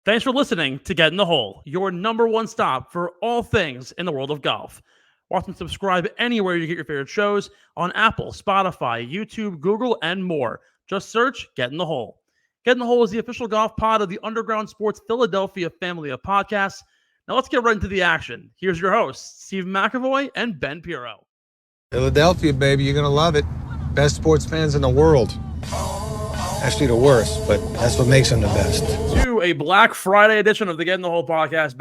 Thanks for listening to Get in the Hole, your number one stop for all things in the world of golf. Watch and subscribe anywhere you get your favorite shows on Apple, Spotify, YouTube, Google, and more. Just search Get in the Hole. Get in the Hole is the official golf pod of the Underground Sports Philadelphia family of podcasts. Now let's get right into the action. Here's your hosts, Steve McAvoy and Ben Pirro. Philadelphia, baby, you're going to love it. Best sports fans in the world. Actually, the worst, but that's what makes them the best. To a Black Friday edition of the Get in the Hole podcast.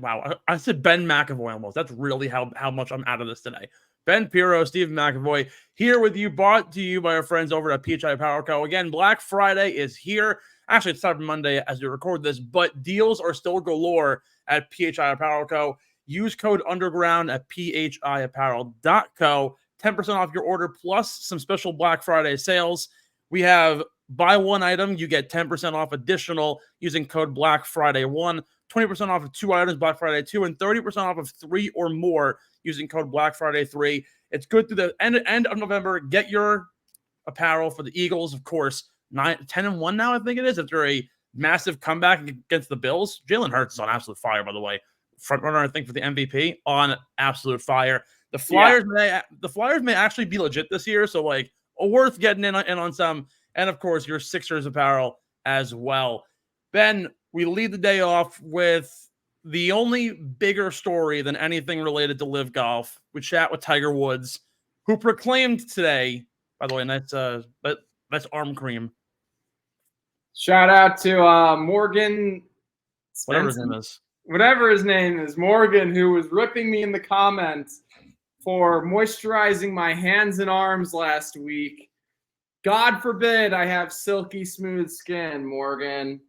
Wow, I said Ben McAvoy almost. That's really how much I'm out of this today. Ben Pirro, Steve McAvoy, here with you, brought to you by our friends over at PHI Apparel Co. Again, Black Friday is here. Actually, it's Cyber Monday as we record this, but deals are still galore at PHI Apparel Co. Use code UNDERGROUND at phiapparel.co. 10% off your order plus some special Black Friday sales. We have buy one item, you get 10% off additional using code Black Friday 1, 20% off of 2 items, Black Friday 2, and 30% off of 3 or more using code Black Friday 3. It's good through the end of November. Get your apparel for the Eagles, of course. 10-1 now, I think it is, after a massive comeback against the Bills. Jalen Hurts is on absolute fire, by the way. Front runner, I think, for the MVP, on absolute fire. The Flyers may actually be legit this year, so like worth getting in on some. And of course, your Sixers apparel as well. Ben, we lead the day off with the only bigger story than anything related to LIV Golf. We chat with Tiger Woods, who proclaimed today, by the way, and that's arm cream. Shout out to Morgan Svensson. Whatever his name is, Morgan, who was ripping me in the comments for moisturizing my hands and arms last week. God forbid I have silky smooth skin, Morgan.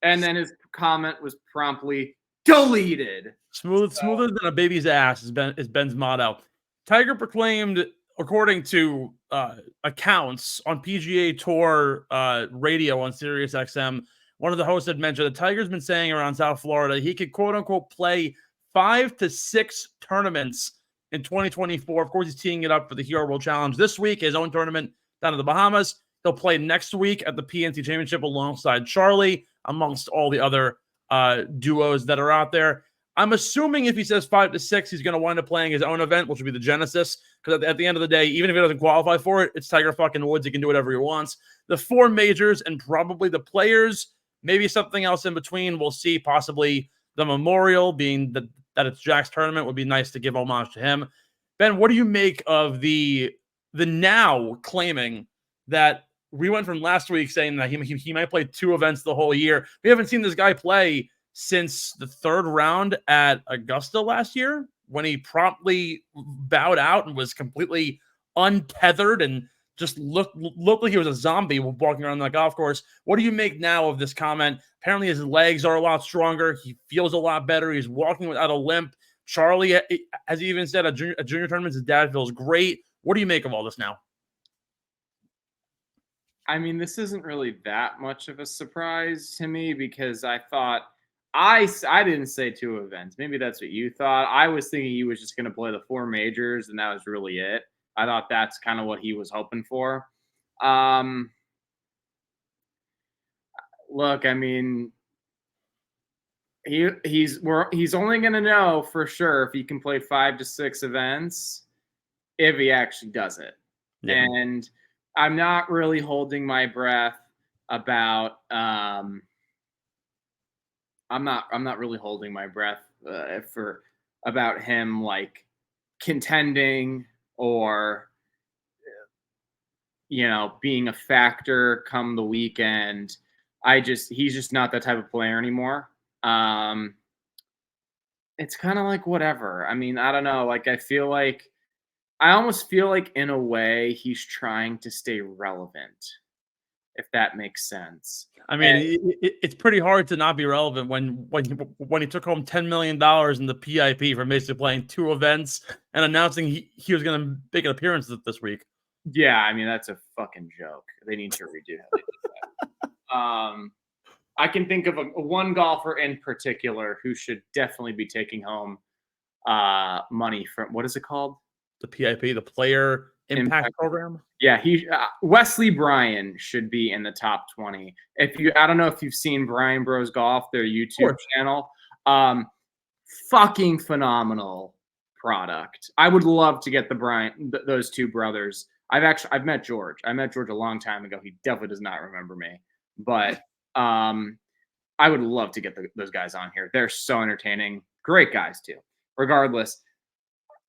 And then his comment was promptly deleted. Smoother than a baby's ass is Ben's motto. Tiger proclaimed, according to accounts on PGA Tour radio on Sirius XM, one of the hosts had mentioned that Tiger's been saying around South Florida he could quote-unquote play 5 to 6 tournaments in 2024. Of course, he's teeing it up for the Hero World Challenge this week, his own tournament down in the Bahamas. He'll play next week at the PNC Championship alongside Charlie, amongst all the other duos that are out there. I'm assuming if he says 5 to 6, he's going to wind up playing his own event, which will be the Genesis, because at the end of the day, even if he doesn't qualify for it, it's Tiger fucking Woods. He can do whatever he wants. The 4 majors and probably the Players, maybe something else in between. We'll see. Possibly the Memorial, being that it's Jack's tournament, would be nice to give homage to him. Ben, what do you make of the now claiming that we went from last week saying that he might play 2 events the whole year? We haven't seen this guy play since the 3rd round at Augusta last year, when he promptly bowed out and was completely untethered and just looked like he was a zombie walking around the golf course. What do you make now of this comment? Apparently his legs are a lot stronger. He feels a lot better. He's walking without a limp. Charlie, as he even said, at junior tournaments, his dad feels great. What do you make of all this now? I mean, this isn't really that much of a surprise to me, because I thought I didn't say 2 events. Maybe that's what you thought. I was thinking he was just going to play the 4 majors, and that was really it. I thought that's kind of what he was hoping for. Look, I mean, he's only going to know for sure if he can play 5 to 6 events if he actually does it. Yeah. And I'm not really holding my breath about I'm not really holding my breath about him like contending or being a factor come the weekend. He's just not that type of player anymore. It's kind of like whatever. I mean, I don't know. Like, I almost feel like in a way he's trying to stay relevant, if that makes sense. I mean, it's pretty hard to not be relevant when he took home $10 million in the PIP for basically playing 2 events and announcing he was going to make an appearance this week. Yeah, I mean, that's a fucking joke. They need to redo how they did that. I can think of one golfer in particular who should definitely be taking home money from, what is it called? The PIP, the Player Impact program. Yeah, Wesley Bryan should be in the top 20. I don't know if you've seen Brian Bros Golf, their YouTube channel. Fucking phenomenal product. I would love to get those two brothers. I've met George. I met George a long time ago. He definitely does not remember me, but I would love to get those guys on here. They're so entertaining. Great guys too. Regardless,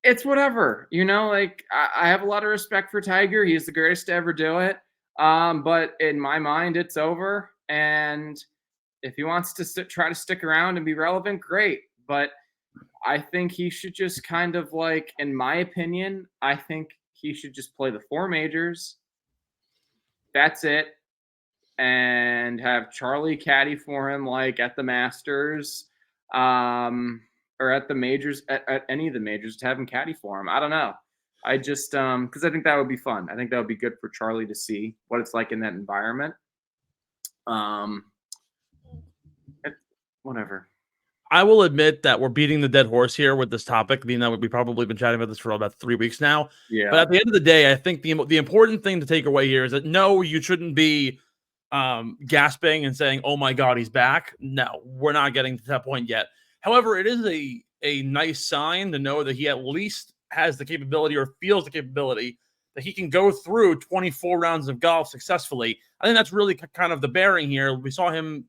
it's whatever, like I have a lot of respect for Tiger. He's the greatest to ever do it. But in my mind, it's over. And if he wants to try to stick around and be relevant, great. But I think he should just kind of in my opinion, I think he should just play the 4 majors. That's it. And have Charlie caddy for him, at the Masters, or at the majors, at any of the majors, to have him caddy for him. I don't know. I just, because I think that would be fun. I think that would be good for Charlie to see what it's like in that environment. Whatever. I will admit that we're beating the dead horse here with this topic. We've probably been chatting about this for about 3 weeks now. Yeah. But at the end of the day, I think the important thing to take away here is that no, you shouldn't be gasping and saying, "Oh my God, he's back." No, we're not getting to that point yet. However, it is a nice sign to know that he at least has the capability, or feels the capability, that he can go through 24 rounds of golf successfully. I think that's really kind of the bearing here. We saw him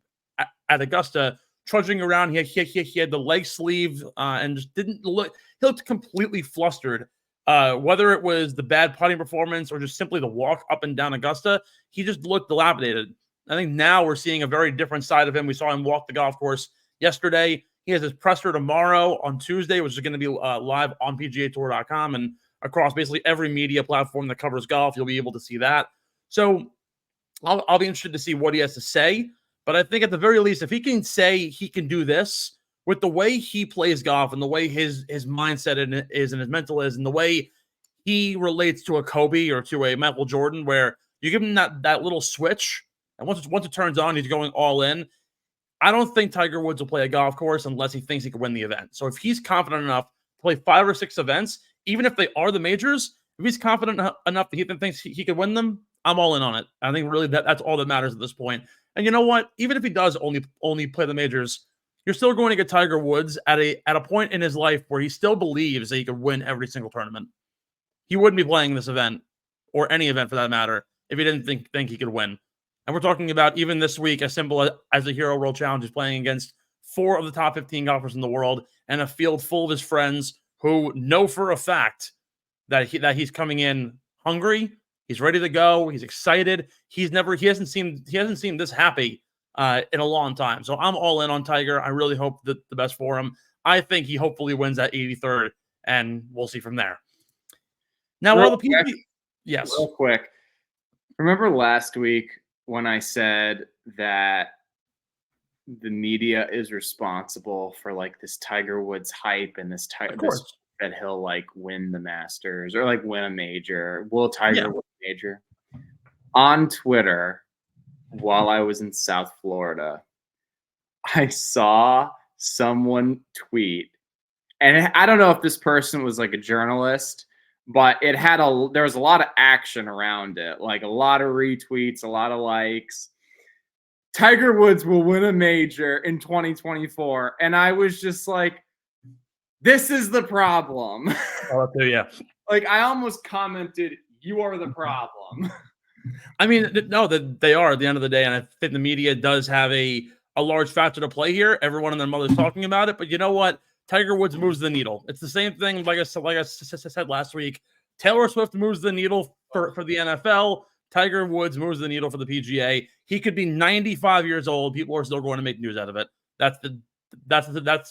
at Augusta trudging around. He had the leg sleeve and just didn't look. He looked completely flustered. Whether it was the bad putting performance or just simply the walk up and down Augusta, he just looked dilapidated. I think now we're seeing a very different side of him. We saw him walk the golf course yesterday. He has his presser tomorrow on Tuesday, which is going to be live on PGAtour.com and across basically every media platform that covers golf. You'll be able to see that. So I'll be interested to see what he has to say. But I think at the very least, if he can say he can do this with the way he plays golf and the way his mindset is and his mental is and the way he relates to a Kobe or to a Michael Jordan, where you give him that little switch, and once it turns on, he's going all in. I don't think Tiger Woods will play a golf course unless he thinks he can win the event. So if he's confident enough to play 5 or 6 events, even if they are the majors, if he's confident enough that he thinks he can win them, I'm all in on it. I think really that's all that matters at this point. And you know what? Even if he does only play the majors, you're still going to get Tiger Woods at a point in his life where he still believes that he could win every single tournament. He wouldn't be playing this event, or any event for that matter, if he didn't think he could win. And we're talking about even this week, as simple as the Hero World Challenge is playing against 4 of the top 15 golfers in the world and a field full of his friends who know for a fact that he's coming in hungry. He's ready to go. He's excited. He hasn't seemed this happy in a long time. So I'm all in on Tiger. I really hope the best for him. I think he hopefully wins that 83rd, and we'll see from there. Now, yes, real quick. Remember last week when I said that the media is responsible for this Tiger Woods hype and this that he'll win the Masters or win a major? Will Tiger win a major? On Twitter, while I was in South Florida, I saw someone tweet, and I don't know if this person was a journalist, but there was a lot of action around it, a lot of retweets, a lot of likes. Tiger Woods will win a major in 2024. And I was just this is the problem. Oh, yeah. I almost commented, "You are the problem." I mean, no, that they are at the end of the day. And I think the media does have a large factor to play here. Everyone and their mother's talking about it. But you know what? Tiger Woods moves the needle. It's the same thing, like I said last week. Taylor Swift moves the needle for the NFL. Tiger Woods moves the needle for the PGA. He could be 95 years old. People are still going to make news out of it. That's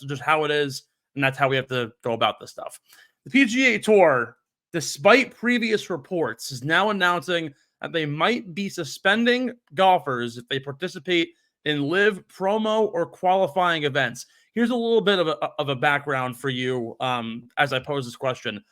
just how it is, and that's how we have to go about this stuff. The PGA Tour, despite previous reports, is now announcing that they might be suspending golfers if they participate in live promo or qualifying events. Here's a little bit of a background for you as I pose this question.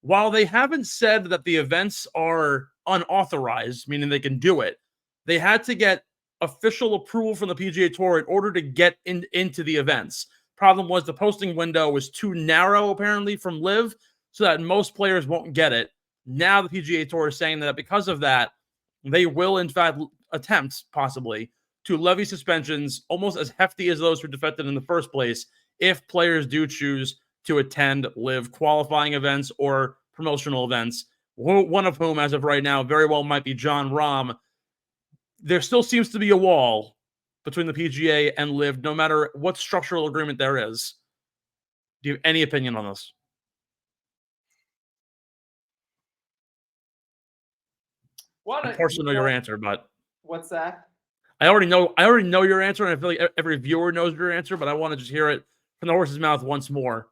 While they haven't said that the events are unauthorized, meaning they can do it, they had to get official approval from the PGA Tour in order to get into the events. Problem was the posting window was too narrow, apparently, from live, so that most players won't get it. Now the PGA Tour is saying that because of that, they will in fact attempt possibly to levy suspensions almost as hefty as those who defected in the first place if players do choose to attend LIV qualifying events or promotional events, one of whom, as of right now, very well might be Jon Rahm. There still seems to be a wall between the PGA and LIV, no matter what structural agreement there is. Do you have any opinion on this? Of course, I know your answer, but what's that? I already know your answer, and I feel like every viewer knows your answer, but I want to just hear it from the horse's mouth once more.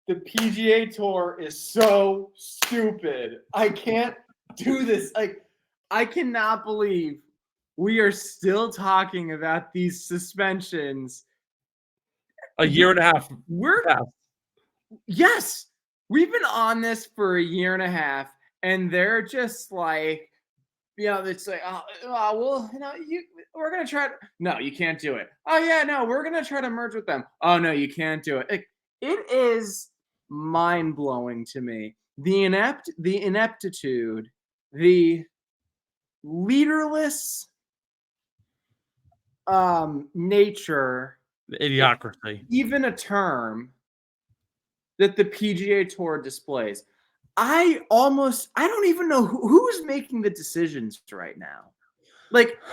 The PGA Tour is so stupid. I can't do this. Like, I cannot believe we are still talking about these suspensions. A year and a half. Yes, we've been on this for a year and a half, and they're just like, it's like, well, we're gonna try to. No, you can't do it. Oh yeah, no, we're gonna try to merge with them. Oh no, you can't do it. It is mind-blowing to me. The ineptitude, the leaderless nature, the idiocracy, even a term that the PGA Tour displays. I don't even know who is making the decisions right now.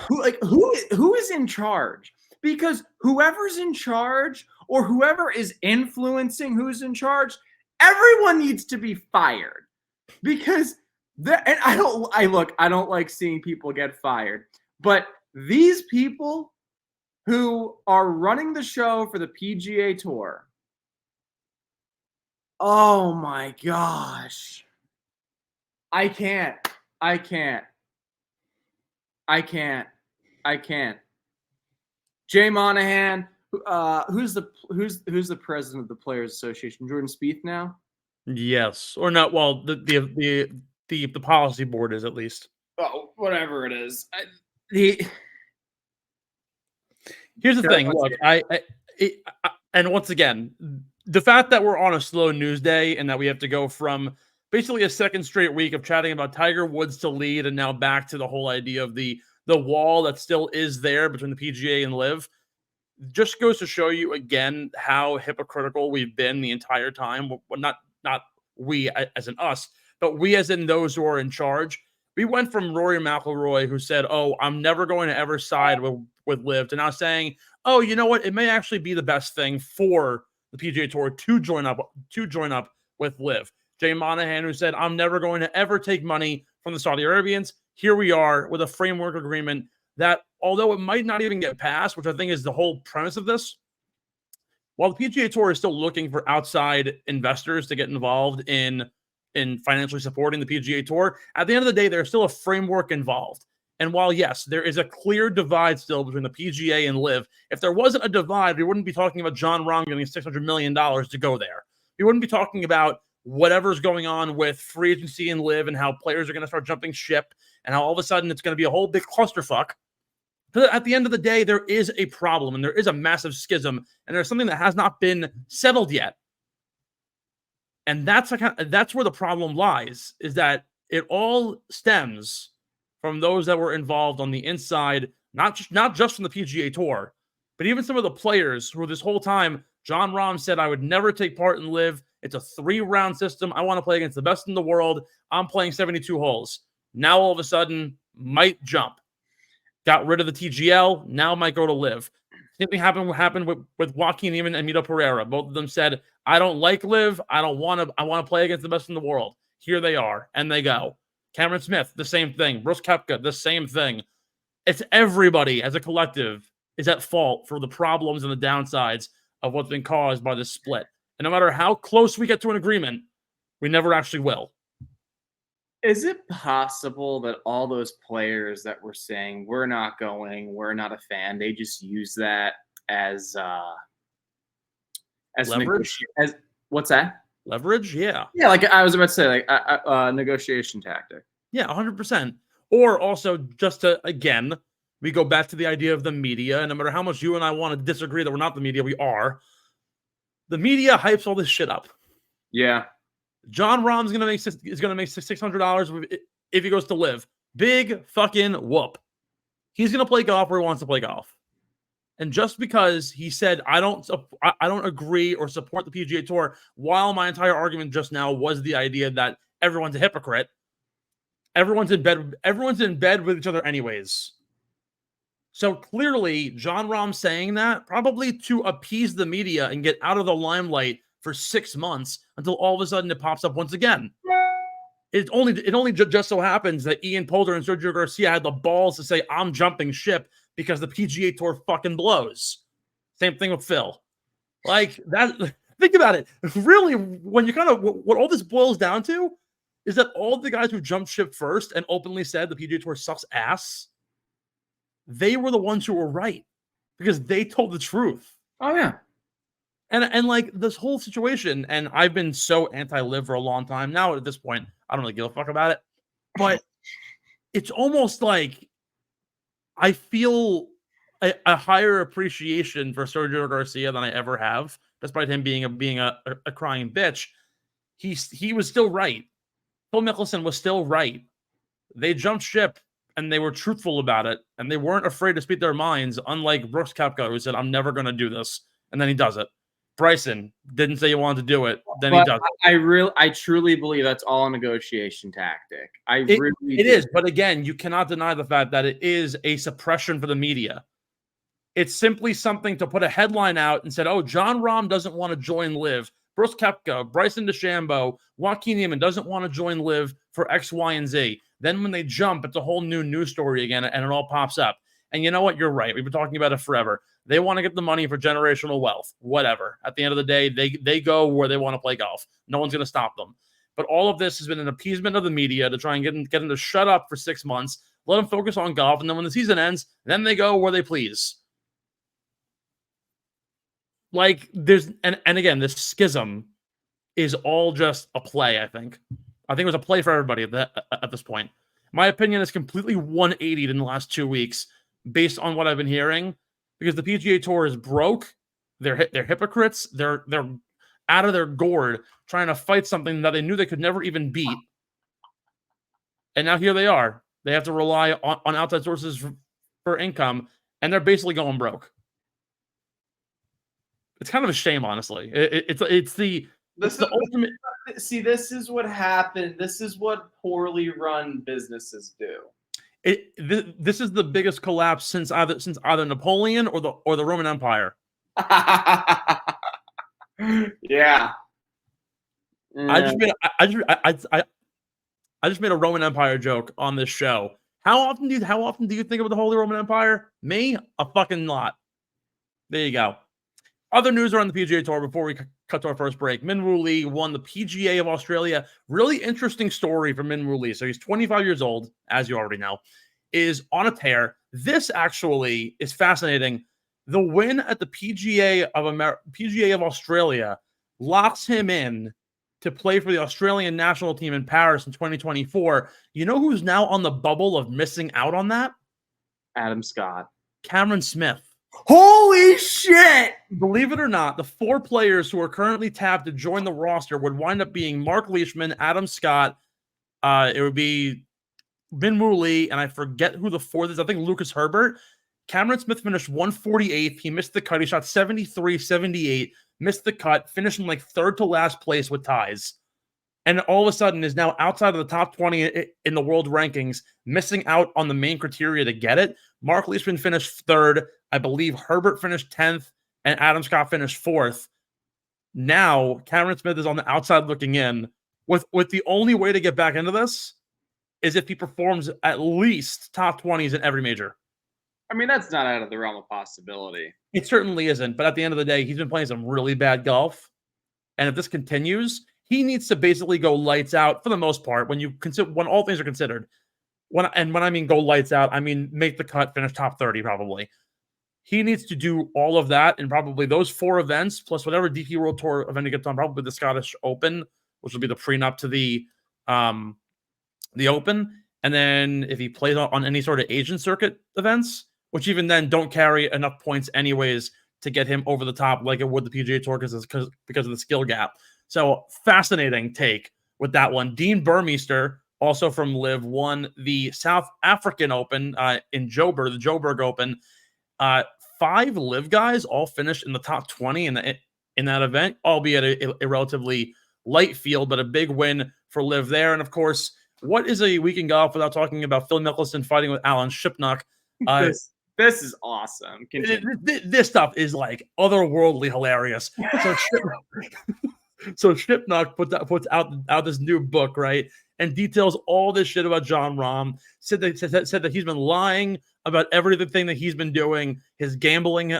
Who is in charge? Because whoever's in charge or whoever is influencing who's in charge, everyone needs to be fired. Because I don't like seeing people get fired, but these people who are running the show for the PGA Tour, oh my gosh. I can't. Jay Monahan, who's the president of the Players Association? Jordan Spieth now? Yes. Or not, well, the policy board is, at least. Oh, whatever it is. Here's the thing. Look, and once again, the fact that we're on a slow news day and that we have to go from basically a second straight week of chatting about Tiger Woods to lead and now back to the whole idea of the wall that still is there between the PGA and LIV just goes to show you again how hypocritical we've been the entire time. Not we as in us, but we as in those who are in charge. We went from Rory McIlroy, who said, "Oh, I'm never going to ever side with LIV," to now saying, "Oh, you know what? It may actually be the best thing for the PGA Tour to join up with LIV." Jay Monahan, who said, "I'm never going to ever take money from the Saudi Arabians." Here we are with a framework agreement that, although it might not even get passed, which I think is the whole premise of this, while the PGA Tour is still looking for outside investors to get involved in financially supporting the PGA Tour, at the end of the day, there's still a framework involved. And while, yes, there is a clear divide still between the PGA and LIV, if there wasn't a divide, we wouldn't be talking about Jon Rahm getting $600 million to go there. We wouldn't be talking about whatever's going on with free agency and LIV and how players are going to start jumping ship and how all of a sudden it's going to be a whole big clusterfuck. Because at the end of the day, there is a problem and there is a massive schism and there's something that has not been settled yet. And that's where the problem lies, is that it all stems from those that were involved on the inside, not just from the PGA Tour, but even some of the players who this whole time, Jon Rahm said, "I would never take part in LIV. It's a 3-round system. I want to play against the best in the world. I'm playing 72 holes." Now all of a sudden, might jump. Got rid of the TGL. Now might go to LIV. Same thing happened with Joaquin Niemann and Mito Pereira. Both of them said, "I don't like LIV. I want to play against the best in the world." Here they are, and they go. Cameron Smith, the same thing. Brooks Koepka, the same thing. It's everybody as a collective is at fault for the problems and the downsides of what's been caused by this split. And no matter how close we get to an agreement, we never actually will. Is it possible that all those players that were saying we're not going, we're not a fan, they just use that as leverage? What's that? Leverage? Yeah. Yeah, like I was about to say, like a negotiation tactic. Yeah, 100%. Or also just to, again, we go back to the idea of the media, and no matter how much you and I want to disagree that we're not the media, we are. The media hypes all this shit up. Yeah. John Rahm's gonna make $600 if he goes to live. Big fucking whoop. He's gonna play golf where he wants to play golf. And just because he said I don't agree or support the PGA Tour, while my entire argument just now was the idea that everyone's a hypocrite, everyone's in bed with each other anyways. So clearly, John Rahm saying that probably to appease the media and get out of the limelight for 6 months until all of a sudden it pops up once again. It only just so happens that Ian Poulter and Sergio Garcia had the balls to say I'm jumping ship because the PGA Tour fucking blows. Same thing with Phil. Like that. Think about it. Really, when you kind of what all this boils down to is that all the guys who jumped ship first and openly said the PGA Tour sucks ass, they were the ones who were right because they told the truth. Oh yeah. And like this whole situation, and I've been so anti-live for a long time now. At this point, I don't really give a fuck about it. But it's almost like I feel a higher appreciation for Sergio Garcia than I ever have, despite him being a crying bitch. He was still right. Phil Mickelson was still right. They jumped ship and they were truthful about it, and they weren't afraid to speak their minds. Unlike Brooks Koepka, who said, "I'm never going to do this," and then he does it. Bryson didn't say he wanted to do it. Then he does it. I truly believe that's all a negotiation tactic. It is, but again, you cannot deny the fact that it is a suppression for the media. It's simply something to put a headline out and said, "Oh, John Rahm doesn't want to join LIV. Brooks Koepka, Bryson DeChambeau, Joaquin Niemann doesn't want to join LIV for X, Y, and Z." Then when they jump, it's a whole new news story again, and it all pops up. And you know what? You're right. We've been talking about it forever. They want to get the money for generational wealth. Whatever. At the end of the day, they go where they want to play golf. No one's going to stop them. But all of this has been an appeasement of the media to try and get them to shut up for 6 months, let them focus on golf, and then when the season ends, then they go where they please. Like there's and again, this schism is all just a play. I think it was a play for everybody at this point. My opinion is completely 180'd in the last 2 weeks based on what I've been hearing, because the PGA Tour is broke. They're hypocrites. They're out of their gourd trying to fight something that they knew they could never even beat. And now here they are. They have to rely on outside sources for income, and they're basically going broke. It's kind of a shame, honestly. It's the ultimate. See, this is what happened. This is what poorly run businesses do. This is the biggest collapse since either Napoleon or the Roman Empire. Yeah. I just made a Roman Empire joke on this show. How often do you think of the Holy Roman Empire? Me, a fucking lot. There you go. Other news around the PGA Tour before we cut to our first break. Minwoo Lee won the PGA of Australia. Really interesting story from Minwoo Lee. So he's 25 years old, as you already know, is on a tear. This actually is fascinating. The win at the PGA of Australia locks him in to play for the Australian national team in Paris in 2024. You know who's now on the bubble of missing out on that? Adam Scott. Cameron Smith. Holy shit! Believe it or not, the 4 players who are currently tapped to join the roster would wind up being Mark Leishman, Adam Scott. It would be Minwoo Lee, and I forget who the 4th is. I think Lucas Herbert. Cameron Smith finished 148th. He missed the cut. He shot 73-78, missed the cut, finishing like 3rd to last place with ties. And all of a sudden is now outside of the top 20 in the world rankings, missing out on the main criteria to get it. Mark Leishman finished 3rd. I believe Herbert finished 10th, and Adam Scott finished 4th. Now, Cameron Smith is on the outside looking in, with the only way to get back into this is if he performs at least top 20s in every major. I mean, that's not out of the realm of possibility. It certainly isn't, but at the end of the day, he's been playing some really bad golf. And if this continues, he needs to basically go lights out for the most part when all things are considered. When I mean go lights out, I mean make the cut, finish top 30 probably. He needs to do all of that and probably those 4 events plus whatever DP World Tour event he gets on, probably the Scottish Open, which will be the prenup to the Open. And then if he plays on any sort of Asian circuit events, which even then don't carry enough points anyways to get him over the top like it would the PGA Tour because of the skill gap. So fascinating take with that one. Dean Burmeister, also from LIV, won the South African Open in Joburg, the Joburg Open. 5 LIV guys all finished in the top 20 in that event, albeit a relatively light field, but a big win for LIV there. And of course, what is a week in golf without talking about Phil Mickelson fighting with Alan Shipnuck? This is awesome. This stuff is like otherworldly hilarious. So Shipnuck puts out this new book, right, and details all this shit about Jon Rahm. Said that he's been lying about everything that he's been doing, his gambling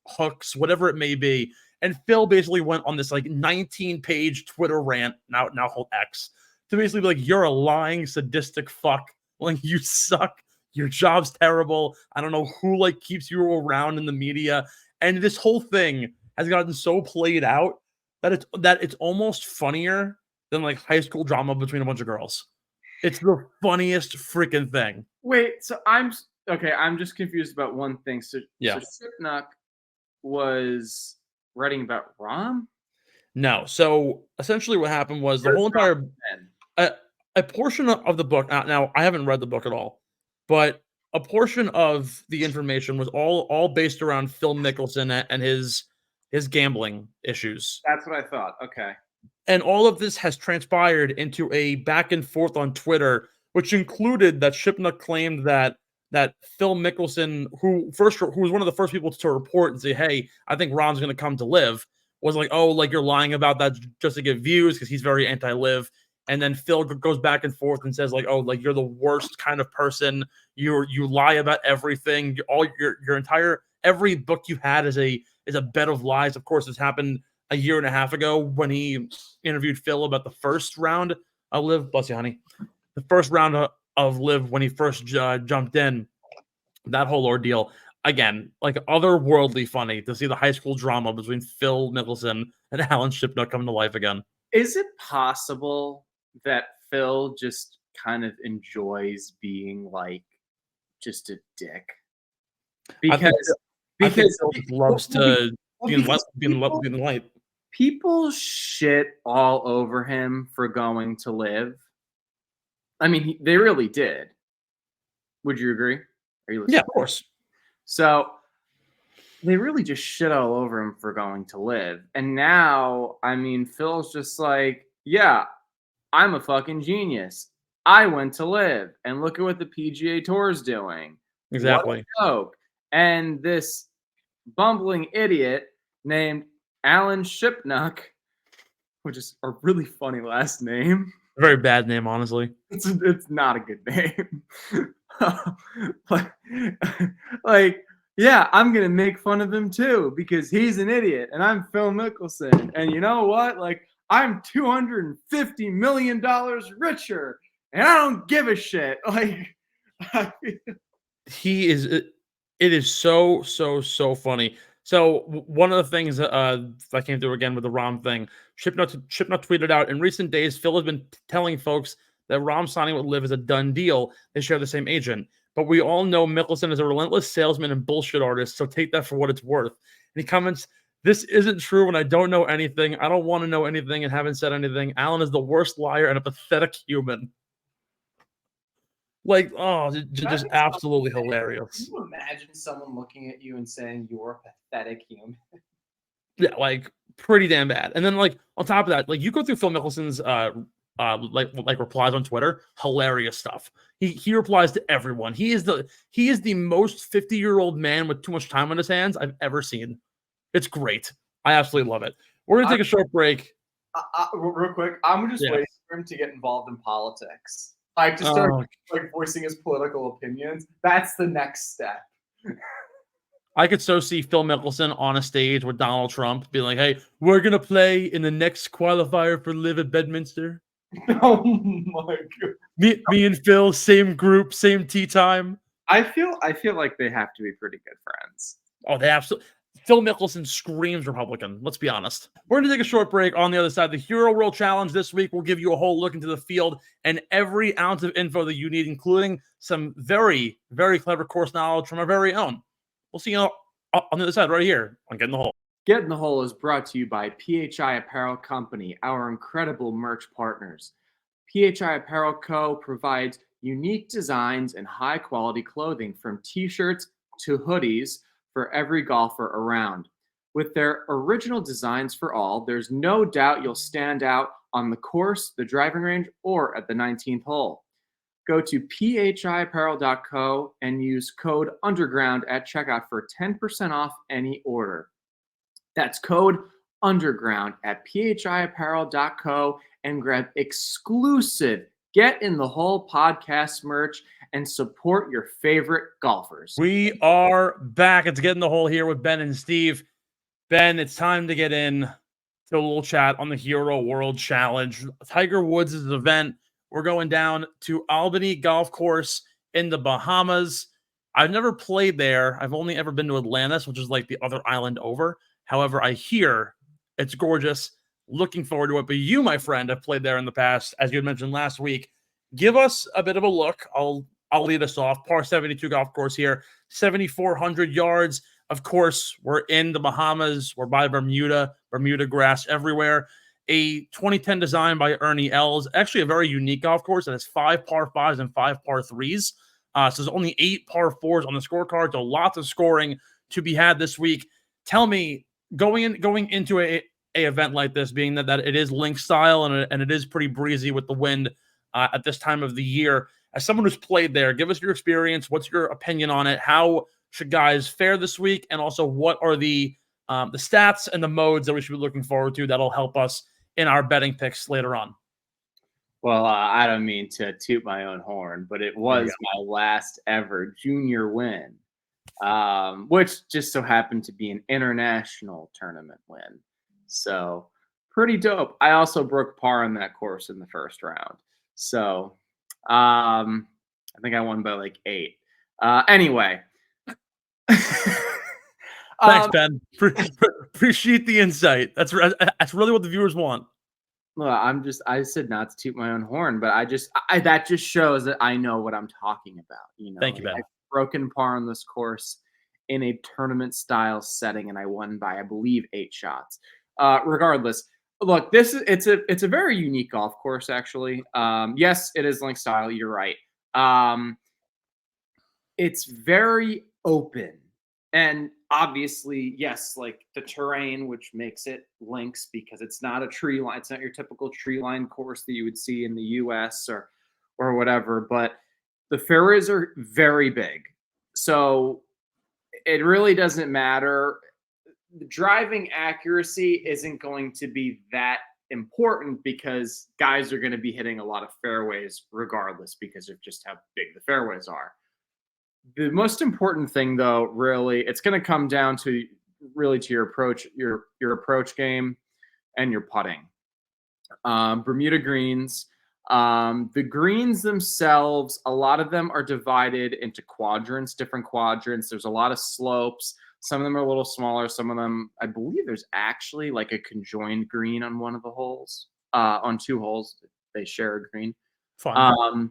hooks, whatever it may be. And Phil basically went on this like 19-page Twitter rant, now called X, to basically be like, you're a lying, sadistic fuck. Like, you suck. Your job's terrible. I don't know who like keeps you around in the media. And this whole thing has gotten so played out that it's almost funnier than like high school drama between a bunch of girls. It's the funniest freaking thing. Wait, so I'm just confused about one thing. So Shipnuck was writing about Rahm? No. So essentially what happened was the whole entire a portion of the book. Now I haven't read the book at all, but a portion of the information was all based around Phil Mickelson and his gambling issues. That's what I thought. Okay. And all of this has transpired into a back and forth on Twitter, which included that Shipnuck claimed that Phil Mickelson, who was one of the first people to report and say, hey, I think Rahm's going to come to LIV, was like, oh, like you're lying about that just to get views because he's very anti-LIV. And then Phil goes back and forth and says like, oh, like you're the worst kind of person. You lie about everything. All your entire every book you had is a bed of lies. Of course, this happened a year and a half ago when he interviewed Phil about the first round of LIV. Bless you, honey. The first round of LIV when he first jumped in. That whole ordeal. Again, like otherworldly funny to see the high school drama between Phil Mickelson and Alan Shipnuck come to life again. Is it possible that Phil just kind of enjoys being like just a dick? Because Phil loves to be in the light. People shit all over him for going to LIV. I mean, they really did. Would you agree? Are you listening? Yeah, of course. So they really just shit all over him for going to LIV. And now, I mean, Phil's just like, yeah, I'm a fucking genius. I went to LIV, and look at what the PGA Tour is doing. Exactly. What a joke. And this bumbling idiot named Alan Shipnuck, which is a really funny last name. Very bad name, honestly. It's not a good name. But, like, yeah, I'm going to make fun of him too because he's an idiot and I'm Phil Mickelson. And you know what? Like, I'm $250 million richer and I don't give a shit. Like, it is so funny. So one of the things that came through again with the Rahm thing, Shipnuck tweeted out, in recent days, Phil has been telling folks that Rahm signing with LIV is a done deal. They share the same agent. But we all know Mickelson is a relentless salesman and bullshit artist, so take that for what it's worth. And he comments, this isn't true and I don't know anything. I don't want to know anything and haven't said anything. Alan is the worst liar and a pathetic human. Like, oh, just absolutely hilarious. Can you imagine someone looking at you and saying you're a pathetic human? Yeah, like pretty damn bad. And then like on top of that, like you go through Phil Mickelson's like replies on Twitter, hilarious stuff. He replies to everyone. He is the most 50-year-old man with too much time on his hands I've ever seen. It's great. I absolutely love it. We're gonna take a short break. Real quick, I'm just waiting for him to get involved in politics. Like to start like voicing his political opinions. That's the next step. I could so see Phil Mickelson on a stage with Donald Trump being like, hey, we're going to play in the next qualifier for LIV at Bedminster. Oh my God. Me and Phil, same group, same tee time. I feel like they have to be pretty good friends. Oh, they absolutely. Phil Mickelson screams Republican. Let's be honest. We're going to take a short break. On the other side, the Hero World Challenge this week will give you a whole look into the field and every ounce of info that you need, including some very, very clever course knowledge from our very own. We'll see you on the other side right here on Get in the Hole. Get in the Hole is brought to you by PHI Apparel Company, our incredible merch partners. PHI Apparel Co. provides unique designs and high-quality clothing from t-shirts to hoodies for every golfer around. With their original designs for all, there's no doubt you'll stand out on the course, the driving range, or at the 19th hole. Go to phiapparel.co and use code UNDERGROUND at checkout for 10% off any order. That's code UNDERGROUND at phiapparel.co and grab exclusive Get in the Hole podcast merch and support your favorite golfers. We are back. It's Get in the Hole here with Ben and Steve. Ben, it's time to get in to a little chat on the Hero World Challenge. Tiger Woods' event. We're going down to Albany Golf Course in the Bahamas. I've never played there. I've only ever been to Atlantis, which is like the other island over. However, I hear it's gorgeous. Looking forward to it. But you, my friend, have played there in the past, as you had mentioned last week. Give us a bit of a look. I'll lead us off. Par 72 golf course here, 7,400 yards. Of course, we're in the Bahamas. We're by Bermuda. Bermuda grass everywhere. A 2010 design by Ernie Els. Actually, a very unique golf course that has 5 par 5s and 5 par 3s. So there's only 8 par 4s on the scorecard. So lots of scoring to be had this week. Tell me, going into a event like this, being that it is link style and it is pretty breezy with the wind at this time of the year, as someone who's played there, give us your experience. What's your opinion on it? How should guys fare this week? And also, what are the stats and the modes that we should be looking forward to that'll help us in our betting picks later on? Well, I don't mean to toot my own horn, but it was my last ever junior win, which just so happened to be an international tournament win. So pretty dope. I also broke par on that course in the first round. So I think I won by like 8. Anyway. Thanks, Ben. Appreciate the insight. That's really what the viewers want. Well, I said not to toot my own horn, but that just shows that I know what I'm talking about. You know, thank you, Ben. I've broken par on this course in a tournament style setting, and I won by, I believe, 8 shots. Regardless, look, it's a very unique golf course, actually. Yes, it is link style. You're right. It's very open. And obviously, yes, like the terrain, which makes it links because it's not a tree line. It's not your typical tree line course that you would see in the US or whatever. But the fairways are very big. So it really doesn't matter. The driving accuracy isn't going to be that important because guys are going to be hitting a lot of fairways regardless because of just how big the fairways are. The most important thing, though, really, it's going to come down to really to your approach, your approach game, and your putting. Bermuda greens. The greens themselves, a lot of them are divided into quadrants, different quadrants. There's a lot of slopes. Some of them are a little smaller. Some of them, I believe, there's actually like a conjoined green on one of the holes. On 2 holes, they share a green. Fun.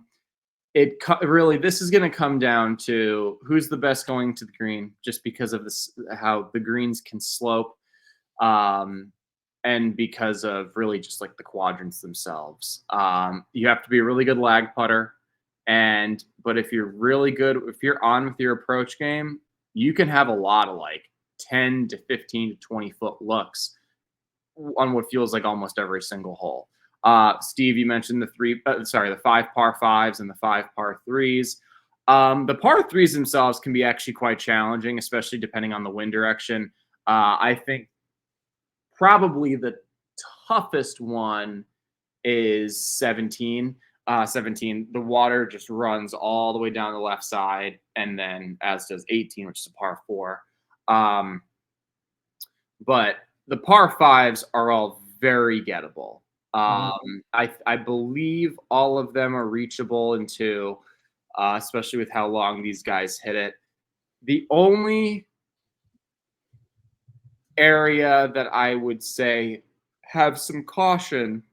This is going to come down to who's the best going to the green, just because of this, how the greens can slope, and because of really just like the quadrants themselves. You have to be a really good lag putter, but if you're really good, if you're on with your approach game, you can have a lot of like 10 to 15 to 20 foot looks on what feels like almost every single hole. Steve, you mentioned the 5 par 5s and the 5 par 3s. The par 3s themselves can be actually quite challenging, especially depending on the wind direction. I think probably the toughest one is 17. 17, the water just runs all the way down the left side, and then as does 18, which is a par 4. But the par 5s are all very gettable. I believe all of them are reachable into, especially with how long these guys hit it. The only area that I would say have some caution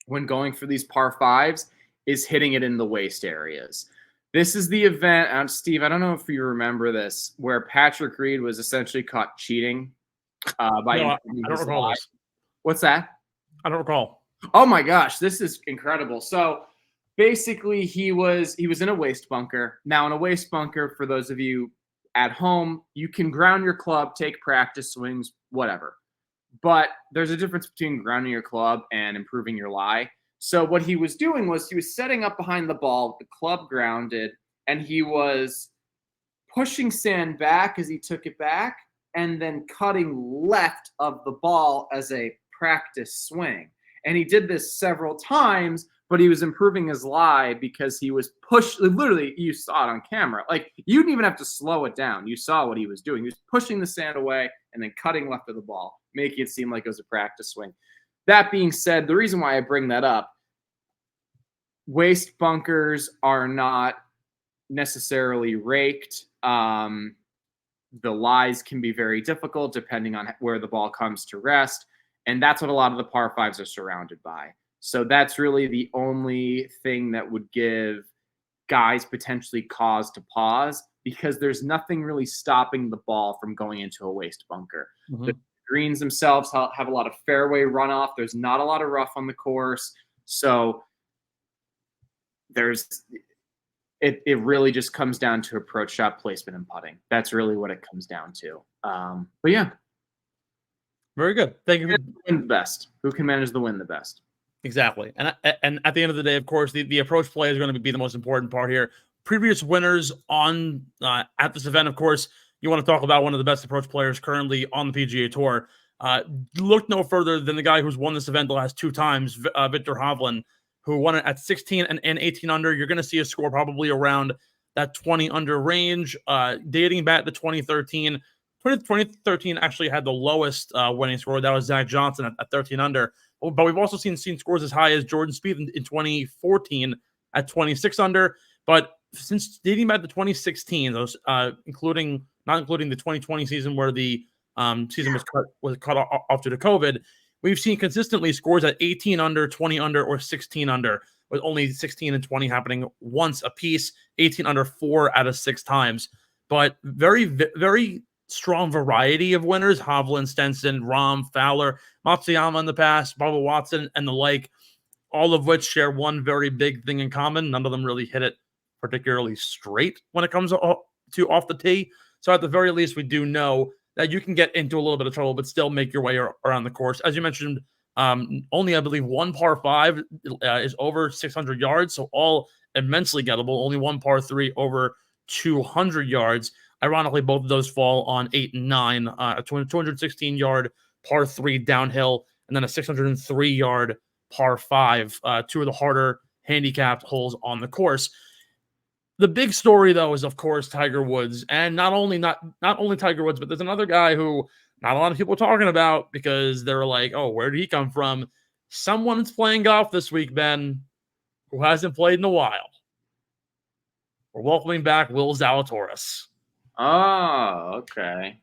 when going for these par 5s is hitting it in the waist areas, This is the event, Steve, I don't know if you remember this, where Patrick Reed was essentially caught cheating by I don't recall this. What's that? I don't recall. Oh my gosh, this is incredible. So basically he was in a waste bunker. Now in a waste bunker, for those of you at home, you can ground your club, take practice swings, whatever. But there's a difference between grounding your club and improving your lie. So what he was doing was he was setting up behind the ball, the club grounded, and he was pushing sand back as he took it back and then cutting left of the ball as a practice swing. And he did this several times, but he was improving his lie because he was literally, you saw it on camera. Like, you didn't even have to slow it down. You saw what he was doing. He was pushing the sand away and then cutting left of the ball, making it seem like it was a practice swing. That being said, the reason why I bring that up, waste bunkers are not necessarily raked. The lies can be very difficult depending on where the ball comes to rest. And that's what a lot of the par fives are surrounded by. So that's really the only thing that would give guys potentially cause to pause, because there's nothing really stopping the ball from going into a waste bunker. Mm-hmm. The greens themselves have a lot of fairway runoff. There's not a lot of rough on the course. So it really just comes down to approach shot placement and putting. That's really what it comes down to. But yeah. Very good. Thank you. Who can win the best? Who can manage the win the best? Exactly. And at the end of the day, of course, the approach play is going to be the most important part here. Previous winners on at this event, of course, you want to talk about one of the best approach players currently on the PGA Tour. Look no further than the guy who's won this event the last 2 times, Viktor Hovland, who won it at 16 and 18 under. You're going to see a score probably around that 20 under range, dating back to 2013. 2013 actually had the lowest winning score. That was Zach Johnson at 13 under. But we've also seen scores as high as Jordan Spieth in 2014 at 26 under. But since dating back to 2016, those not including the 2020 season where the season was cut off due to COVID, we've seen consistently scores at 18 under, 20 under, or 16 under, with only 16 and 20 happening once a piece. 18 under 4 out of 6 times. But very, very strong variety of winners: Hovland, Stenson, Rahm, Fowler, Matsuyama in the past, Bubba Watson, and the like, all of which share one very big thing in common. None of them really hit it particularly straight when it comes to off the tee. So at the very least, we do know that you can get into a little bit of trouble, but still make your way around the course. As you mentioned, only, I believe, one par 5 is over 600 yards, so all immensely gettable. Only one par 3 over 200 yards. Ironically, both of those fall on 8 and 9, a 216-yard par 3 downhill, and then a 603-yard par 5, 2 of the harder handicapped holes on the course. The big story, though, is, of course, Tiger Woods. And not only Tiger Woods, but there's another guy who not a lot of people are talking about because they're like, oh, where did he come from? Someone's playing golf this week, Ben, who hasn't played in a while. We're welcoming back Will Zalatoris. Oh, okay.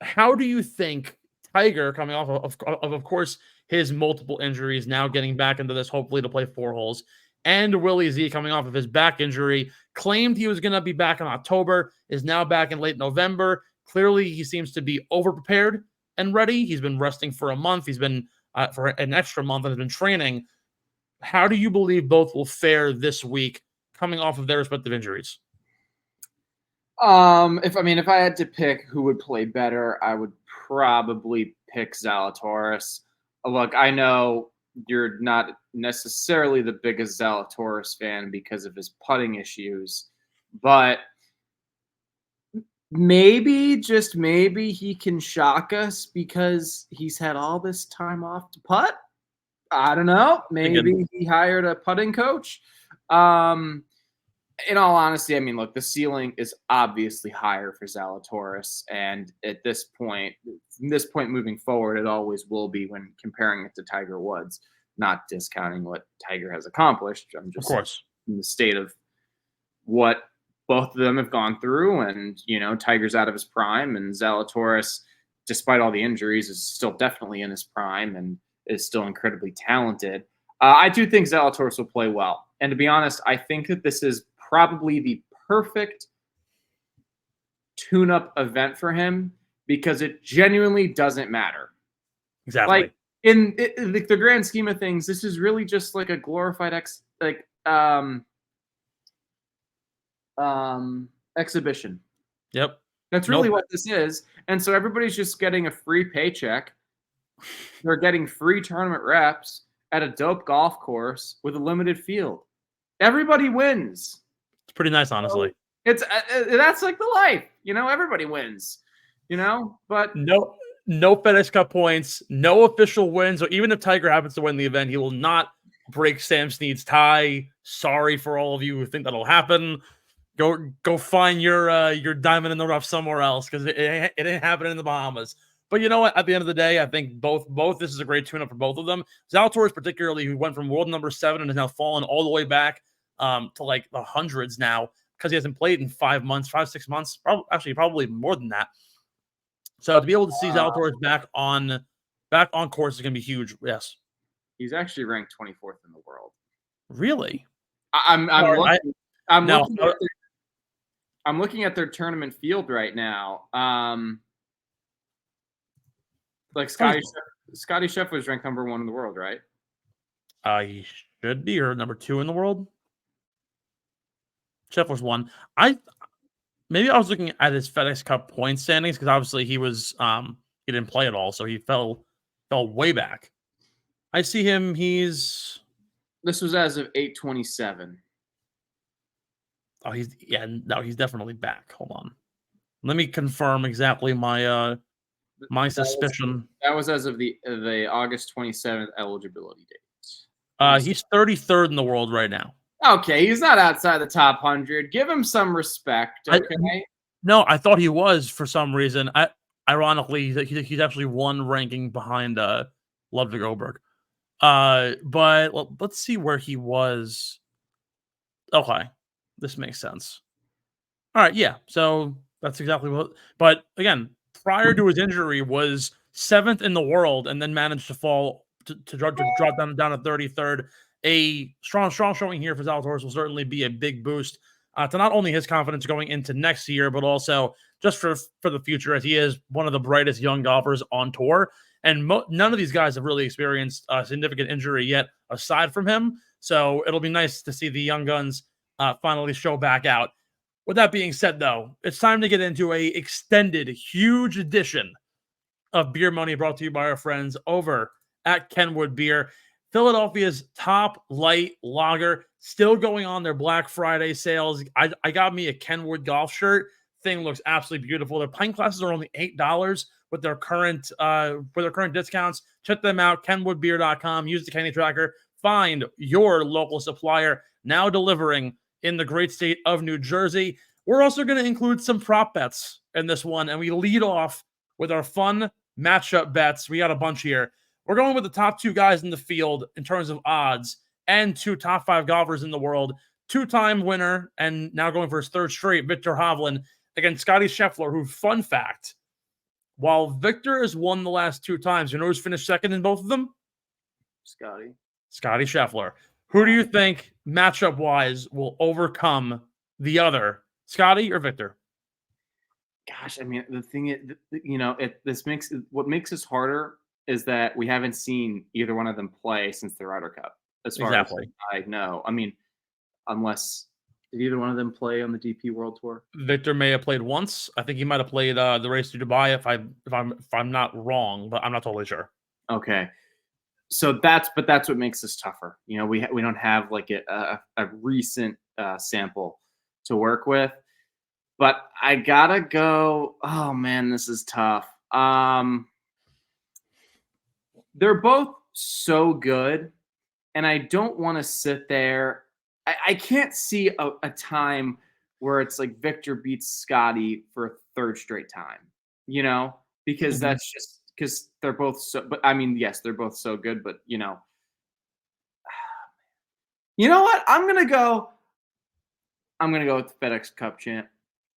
How do you think Tiger, coming off of course, his multiple injuries, now getting back into this, hopefully to play 4 holes, and Willie Z coming off of his back injury, claimed he was going to be back in October, is now back in late November. Clearly, he seems to be over-prepared and ready. He's been resting for a month. He's been for an extra month and has been training. How do you believe both will fare this week coming off of their respective injuries? If I had to pick who would play better, I would probably pick Zalatoris. Look, I know you're not necessarily the biggest Zalatoris fan because of his putting issues, but maybe, just maybe, he can shock us because he's had all this time off to putt. I don't know. Maybe he hired a putting coach. In all honesty, look, the ceiling is obviously higher for Zalatoris, and at this point, moving forward, it always will be when comparing it to Tiger Woods. Not discounting what Tiger has accomplished. I'm just, of course, in the state of what both of them have gone through, and Tiger's out of his prime, and Zalatoris, despite all the injuries, is still definitely in his prime and is still incredibly talented. I do think Zalatoris will play well, and to be honest, I think that this is probably the perfect tune-up event for him because it genuinely doesn't matter. Exactly. Like in the grand scheme of things, this is really just like a glorified exhibition. Yep. That's really what this is. And so everybody's just getting a free paycheck. They're getting free tournament reps at a dope golf course with a limited field. Everybody wins. It's pretty nice, honestly. It's that's like the life, everybody wins, but no FedEx Cup points, no official wins. Or even if Tiger happens to win the event, he will not break Sam Snead's tie. Sorry for all of you who think that'll happen. Go find your diamond in the rough somewhere else because it ain't happening in the Bahamas. But you know what? At the end of the day, I think both this is a great tune-up for both of them. Zalatoris particularly, who went from world number 7 and has now fallen all the way back to like the hundreds now because he hasn't played in 5 months, 6 months, probably more than that. So to be able to see Zalatoris back on course is going to be huge. Yes, he's actually ranked 24th in the world. Really? I'm looking at their tournament field right now. Like Scotty Scheffler was ranked number 1 in the world, right? He should be, or number 2 in the world. Scheffler's 1. Maybe I was looking at his FedEx Cup point standings because obviously he didn't play at all, so he fell way back. I see him. This was as of 8/27. Oh, he's definitely back. Hold on, let me confirm exactly my suspicion. That was as of the August 27th eligibility date. He's 33rd in the world right now. Okay, he's not outside the top 100. Give him some respect, okay? No, I thought he was for some reason. Ironically, he's actually 1 ranking behind Ludwig Oberg. But let's see where he was. Okay, this makes sense. All right, yeah. So that's exactly what. But again, prior to his injury, was 7th in the world, and then managed to fall to drop down to 33rd. A strong showing here for Zalatoris will certainly be a big boost to not only his confidence going into next year, but also just for the future, as he is one of the brightest young golfers on tour. And none of these guys have really experienced a significant injury yet, aside from him. So it'll be nice to see the young guns finally show back out. With that being said, though, it's time to get into a extended, huge edition of Beer Money brought to you by our friends over at Kenwood Beer. Philadelphia's top light lager, still going on their Black Friday sales. I got me a Kenwood golf shirt. Thing looks absolutely beautiful. Their pint glasses are only $8 with their current discounts. Check them out, kenwoodbeer.com. Use the Kenny Tracker. Find your local supplier, now delivering in the great state of New Jersey. We're also going to include some prop bets in this one, and we lead off with our fun matchup bets. We got a bunch here. We're going with the top 2 guys in the field in terms of odds and 2 top 5 golfers in the world. 2-time winner and now going for his 3rd straight, Viktor Hovland against Scotty Scheffler, who, fun fact, while Viktor has won the last 2 times, you know who's finished 2nd in both of them? Scotty Scheffler. Who do you think, matchup-wise, will overcome the other, Scotty or Viktor? Gosh, I mean, the thing is, what makes this harder is that we haven't seen either one of them play since the Ryder Cup, as far as I know. I mean, unless did either one of them play on the DP World Tour? Viktor may have played once. I think he might have played the race to Dubai, if I'm not wrong, but I'm not totally sure. Okay, so that's what makes this tougher. We don't have like a recent sample to work with, but I gotta go. Oh man, this is tough. They're both so good, and I don't want to sit there. I can't see a time where it's like Viktor beats Scotty for a 3rd straight time, because that's just because they're both so. But I mean, yes, they're both so good, but you know what? I'm gonna go with the FedEx Cup champ.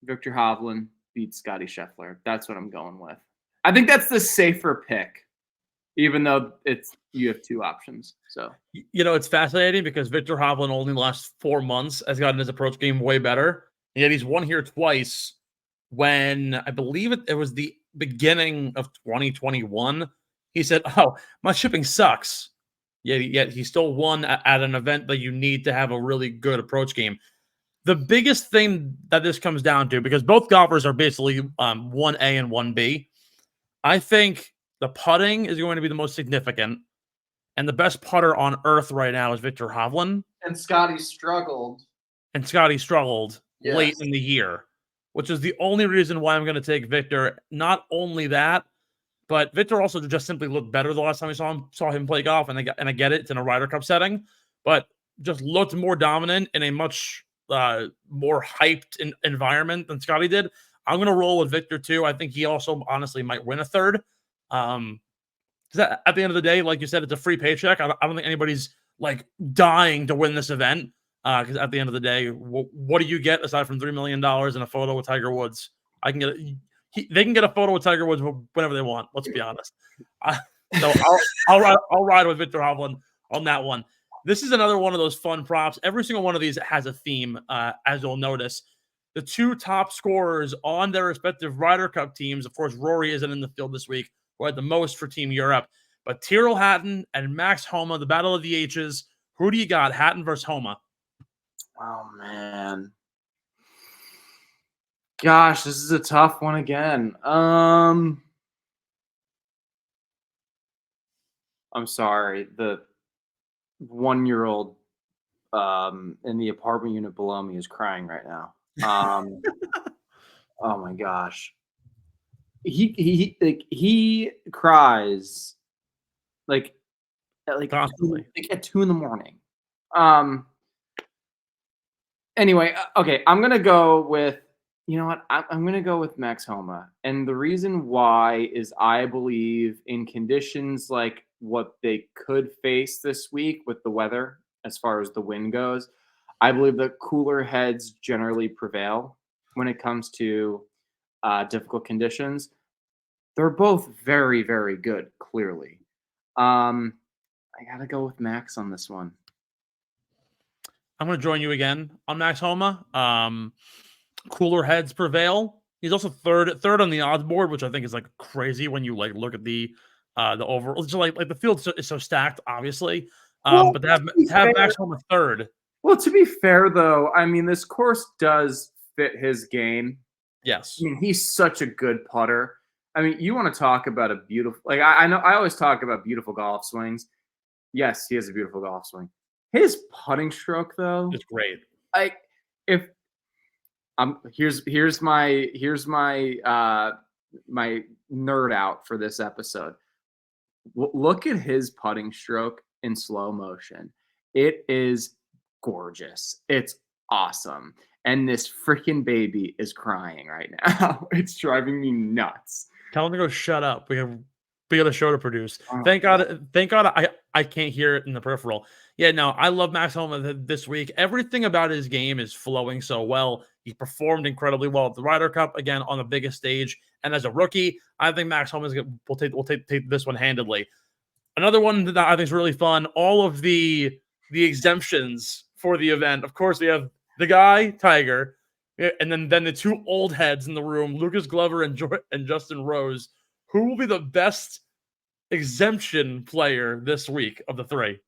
Viktor Hovland beats Scotty Scheffler. That's what I'm going with. I think that's the safer pick. Even though it's you have two options. So, it's fascinating because Viktor Hovland only in the last 4 months has gotten his approach game way better. And yet he's won here twice when I believe it was the beginning of 2021. He said, "Oh, my shipping sucks." Yet he still won at an event that you need to have a really good approach game. The biggest thing that this comes down to, because both golfers are basically 1A and 1B, I think the putting is going to be the most significant. And the best putter on earth right now is Viktor Hovland. And Scotty struggled. Late in the year, which is the only reason why I'm going to take Viktor. Not only that, but Viktor also just simply looked better the last time I saw him play golf. And I get it, it's in a Ryder Cup setting, but just looked more dominant in a much more hyped environment than Scotty did. I'm going to roll with Viktor too. I think he also honestly might win a third. Because at the end of the day, like you said, it's a free paycheck. I don't think anybody's like dying to win this event. Because at the end of the day, what do you get aside from $3 million and a photo with Tiger Woods? They can get a photo with Tiger Woods whenever they want. Let's be honest. So I'll ride with Viktor Hovland on that one. This is another one of those fun props. Every single one of these has a theme, as you'll notice. The two top scorers on their respective Ryder Cup teams. Of course, Rory isn't in the field this week, who had the most for Team Europe. But Tyrrell Hatton and Max Homa, the battle of the H's. Who do you got, Hatton versus Homa? Oh, man. Gosh, this is a tough one again. I'm sorry. The 1-year-old in the apartment unit below me is crying right now. Oh my gosh. He cries like constantly, at 2 a.m. Anyway, okay, I'm gonna go with, you know what? I'm gonna go with Max Homa, and the reason why is I believe in conditions like what they could face this week with the weather, as far as the wind goes. I believe that cooler heads generally prevail when it comes to difficult conditions. They're both very, very good, clearly. I gotta go with Max on this one. I'm going to join you again on Max Homa. Cooler heads prevail. He's also third on the odds board, which I think is like crazy when you like look at the overall. It's like the field is so stacked, obviously. But to have Max Homa third. Well, to be fair, though, I mean, this course does fit his game. Yes. I mean, he's such a good putter. I mean, you want to talk about a beautiful, like, I know I always talk about beautiful golf swings. Yes, he has a beautiful golf swing. His putting stroke, though, it's great. Here's my my nerd out for this episode. Look at his putting stroke in slow motion. It is gorgeous. It's awesome. And this freaking baby is crying right now. It's driving me nuts. Tell him to go shut up. We got a show to produce. Thank God I can't hear it in the peripheral. Yeah, no, I love Max Homa this week. Everything about his game is flowing so well. He performed incredibly well at the Ryder Cup, again, on the biggest stage. And as a rookie, I think Max Homa will take this one handedly. Another one that I think is really fun, all of the exemptions for the event. Of course, we have the guy, Tiger, and then the two old heads in the room, Lucas Glover and Justin Rose. Who will be the best exemption player this week of the three?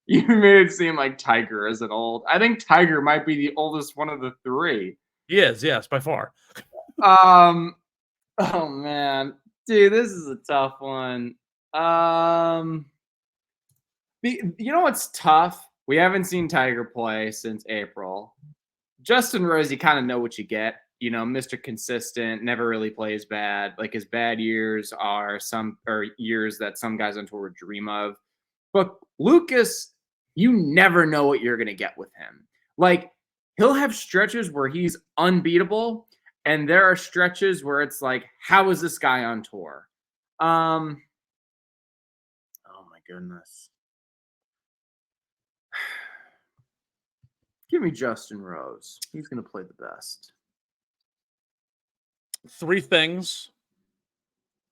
You made it seem like Tiger isn't old. I think Tiger might be the oldest one of the three. He is, yes, by far. Oh man, dude, this is a tough one. You know what's tough? We haven't seen Tiger play since April. Justin Rose, you kind of know what you get. You know, Mr. Consistent, never really plays bad. Like, his bad years are years that some guys on tour dream of. But Lucas, you never know what you're going to get with him. Like, he'll have stretches where he's unbeatable, and there are stretches where it's like, how is this guy on tour? Oh my goodness. Give me Justin Rose. He's going to play the best. Three things.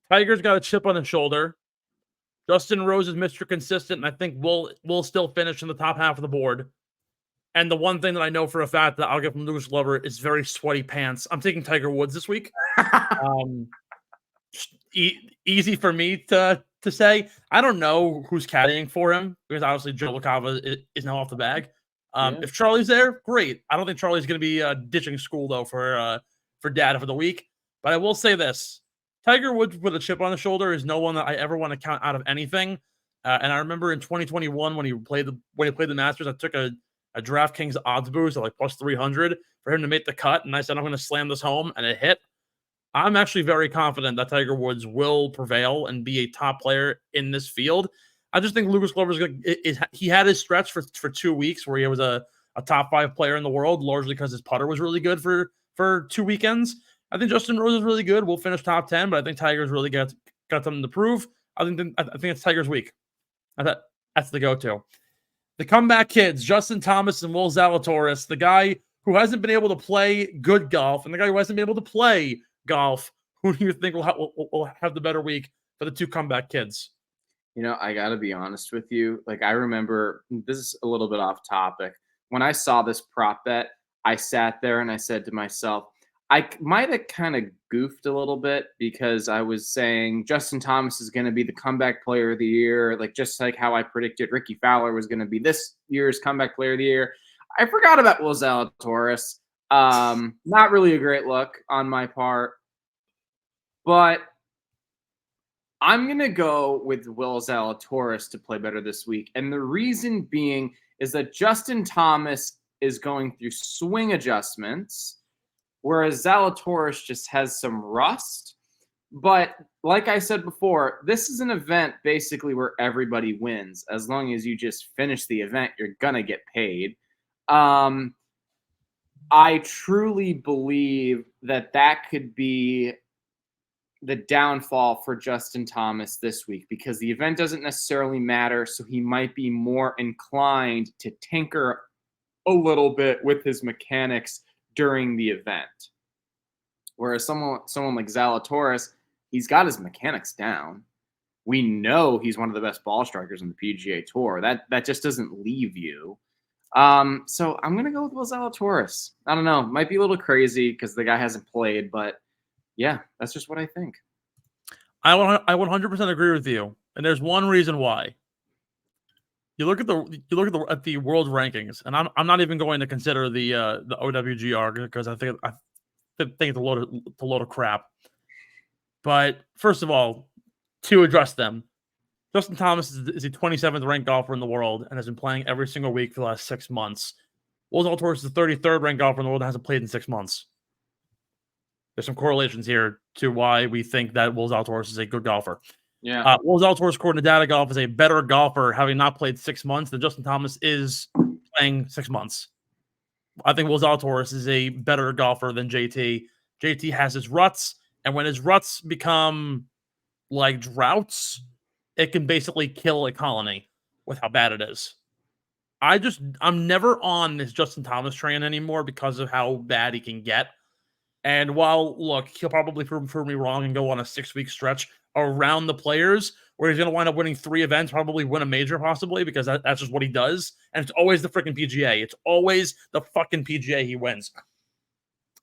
Tiger's got a chip on his shoulder. Justin Rose is Mr. Consistent, and I think we'll still finish in the top half of the board. And the one thing that I know for a fact that I'll get from Lucas Glover is very sweaty pants. I'm taking Tiger Woods this week. Easy for me to say. I don't know who's caddying for him because obviously Joe LaCava is now off the bag. If Charlie's there, great. I don't think Charlie's going to be ditching school though for data for the week. But I will say this: Tiger Woods with a chip on his shoulder is no one that I ever want to count out of anything. And I remember in 2021 when he played the Masters, I took a DraftKings odds boost at like plus 300 for him to make the cut, and I said I'm going to slam this home, and it hit. I'm actually very confident that Tiger Woods will prevail and be a top player in this field. I just think Lucas Glover's he had his stretch for 2 weeks where he was a top 5 player in the world, largely because his putter was really good for 2 weekends. I think Justin Rose is really good. We'll finish top 10, but I think Tiger's really got something to prove. I think it's Tiger's week. That's the go-to. The comeback kids, Justin Thomas and Will Zalatoris, the guy who hasn't been able to play good golf and the guy who hasn't been able to play golf. Who do you think will have the better week for the 2 comeback kids? I got to be honest with you. Like, I remember, this is a little bit off topic. When I saw this prop bet, I sat there and I said to myself, I might have kind of goofed a little bit because I was saying Justin Thomas is going to be the comeback player of the year, just like how I predicted Ricky Fowler was going to be this year's comeback player of the year. I forgot about Will Zalatoris. Not really a great look on my part, but I'm going to go with Will Zalatoris to play better this week. And the reason being is that Justin Thomas is going through swing adjustments, whereas Zalatoris just has some rust. But like I said before, this is an event basically where everybody wins. As long as you just finish the event, you're going to get paid. I truly believe that could be the downfall for Justin Thomas this week because the event doesn't necessarily matter. So he might be more inclined to tinker a little bit with his mechanics during the event. Whereas someone like Zalatoris, he's got his mechanics down. We know he's one of the best ball strikers on the PGA Tour. That just doesn't leave you. So I'm going to go with Will Zalatoris. I don't know. Might be a little crazy because the guy hasn't played, but yeah, that's just what I think. I 100% agree with you. And there's one reason why. You look at the world rankings, and I'm not even going to consider the OWGR because I think it's a load of crap. But first of all, to address them, Justin Thomas is the 27th ranked golfer in the world and has been playing every single week for the last 6 months. Will Zalatoris is the 33rd ranked golfer in the world and hasn't played in 6 months. There's some correlations here to why we think that Will Zalatoris is a good golfer. Yeah. Will Zalatoris, according to Data Golf, is a better golfer having not played 6 months than Justin Thomas is playing 6 months. I think Will Zalatoris is a better golfer than JT. JT has his ruts, and when his ruts become like droughts, it can basically kill a colony with how bad it is. I'm never on this Justin Thomas train anymore because of how bad he can get. And while, look, he'll probably prove me wrong and go on a 6-week stretch around the players where he's going to wind up winning 3 events, probably win a major possibly because that's just what he does. And it's always the freaking PGA. It's always the fucking PGA he wins.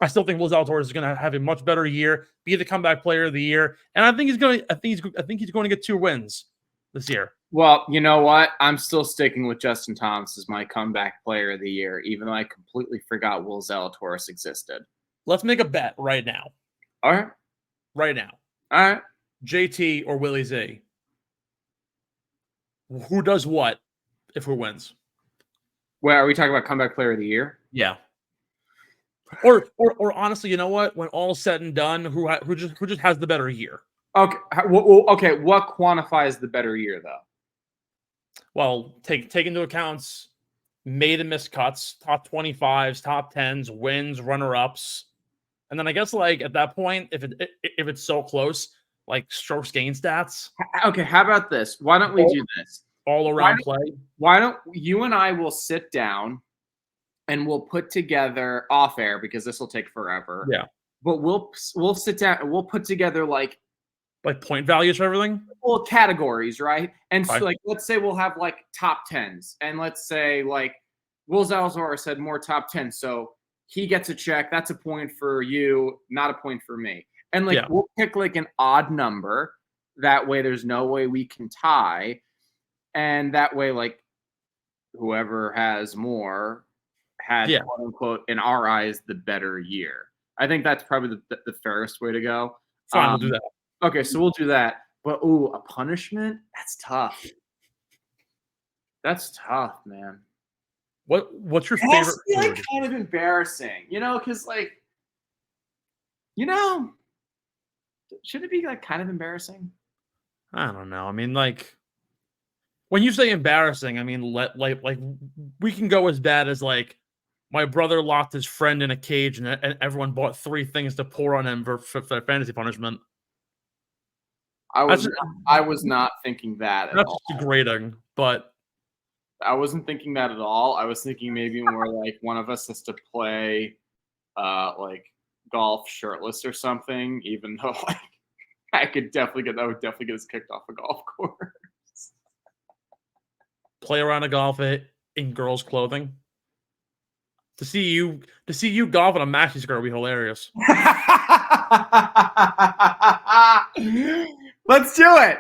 I still think Will Zalatoris is going to have a much better year, be the comeback player of the year. And I think he's going to get 2 wins this year. Well, you know what? I'm still sticking with Justin Thomas as my comeback player of the year, even though I completely forgot Will Zalatoris existed. Let's make a bet right now. All right. Right now. All right. JT or Willie Z? Who does what if who wins? Well, are we talking about comeback player of the year? Yeah. Or honestly, you know what? When all's said and done, who just has the better year? Okay. Okay. What quantifies the better year, though? Well, take into account made and missed cuts, top 25s, top 10s, wins, runner-ups. And then I guess at that point, if it's so close, strokes gain stats. Okay, how about this? Why don't we do this? All around play. Why don't you and I will sit down and we'll put together off air because this will take forever. Yeah. But we'll sit down and we'll put together Like point values for everything? Well, categories, right? And so, like, let's say we'll have like top 10s, and let's say like Will Zalazar said more top 10, so he gets a check. That's a point for you, not a point for me. And like we'll pick like an odd number. That way, there's no way we can tie, and that way, like whoever has more had quote unquote in our eyes the better year. I think that's probably the fairest way to go. Fine, we'll do that. Okay, so we'll do that. But a punishment? That's tough. That's tough, man. What's your favorite food? Like kind of embarrassing, because like, should it be like kind of embarrassing? I don't know. I mean, like when you say embarrassing, I mean like we can go as bad as like my brother locked his friend in a cage and everyone bought 3 things to pour on him for fantasy punishment. I was not thinking that at all. That's degrading, but I wasn't thinking that at all. I was thinking maybe more like one of us has to play like golf shirtless or something, even though like that would definitely get us kicked off a golf course. Play around a golf in girls' clothing. To see you golf in a maxi skirt would be hilarious. Let's do it.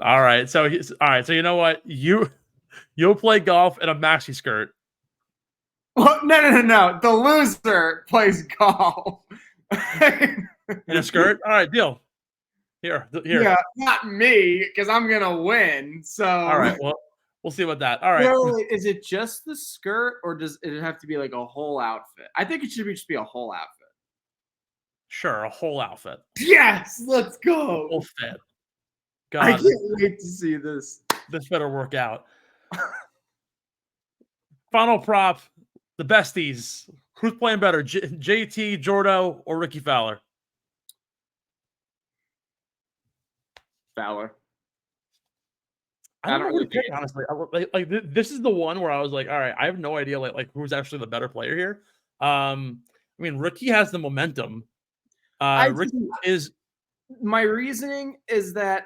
All right. So you know what? You'll play golf in a maxi skirt. Well, no. The loser plays golf in a skirt. All right, deal. Here. Yeah, not me, because I'm gonna win. So all right. Well, we'll see about that. All right. Wait, is it just the skirt, or does it have to be like a whole outfit? I think it should just be a whole outfit. Sure, a whole outfit. Yes, let's go. Full fit. God, I can't wait to see this. This better work out. Final prop, the besties. Who's playing better, JT, Jordo, or Ricky Fowler? Fowler. I don't know who to pick, honestly. Like this is the one where I was like, all right, I have no idea like who's actually the better player here. I mean, Ricky has the momentum. Ricky is. My reasoning is that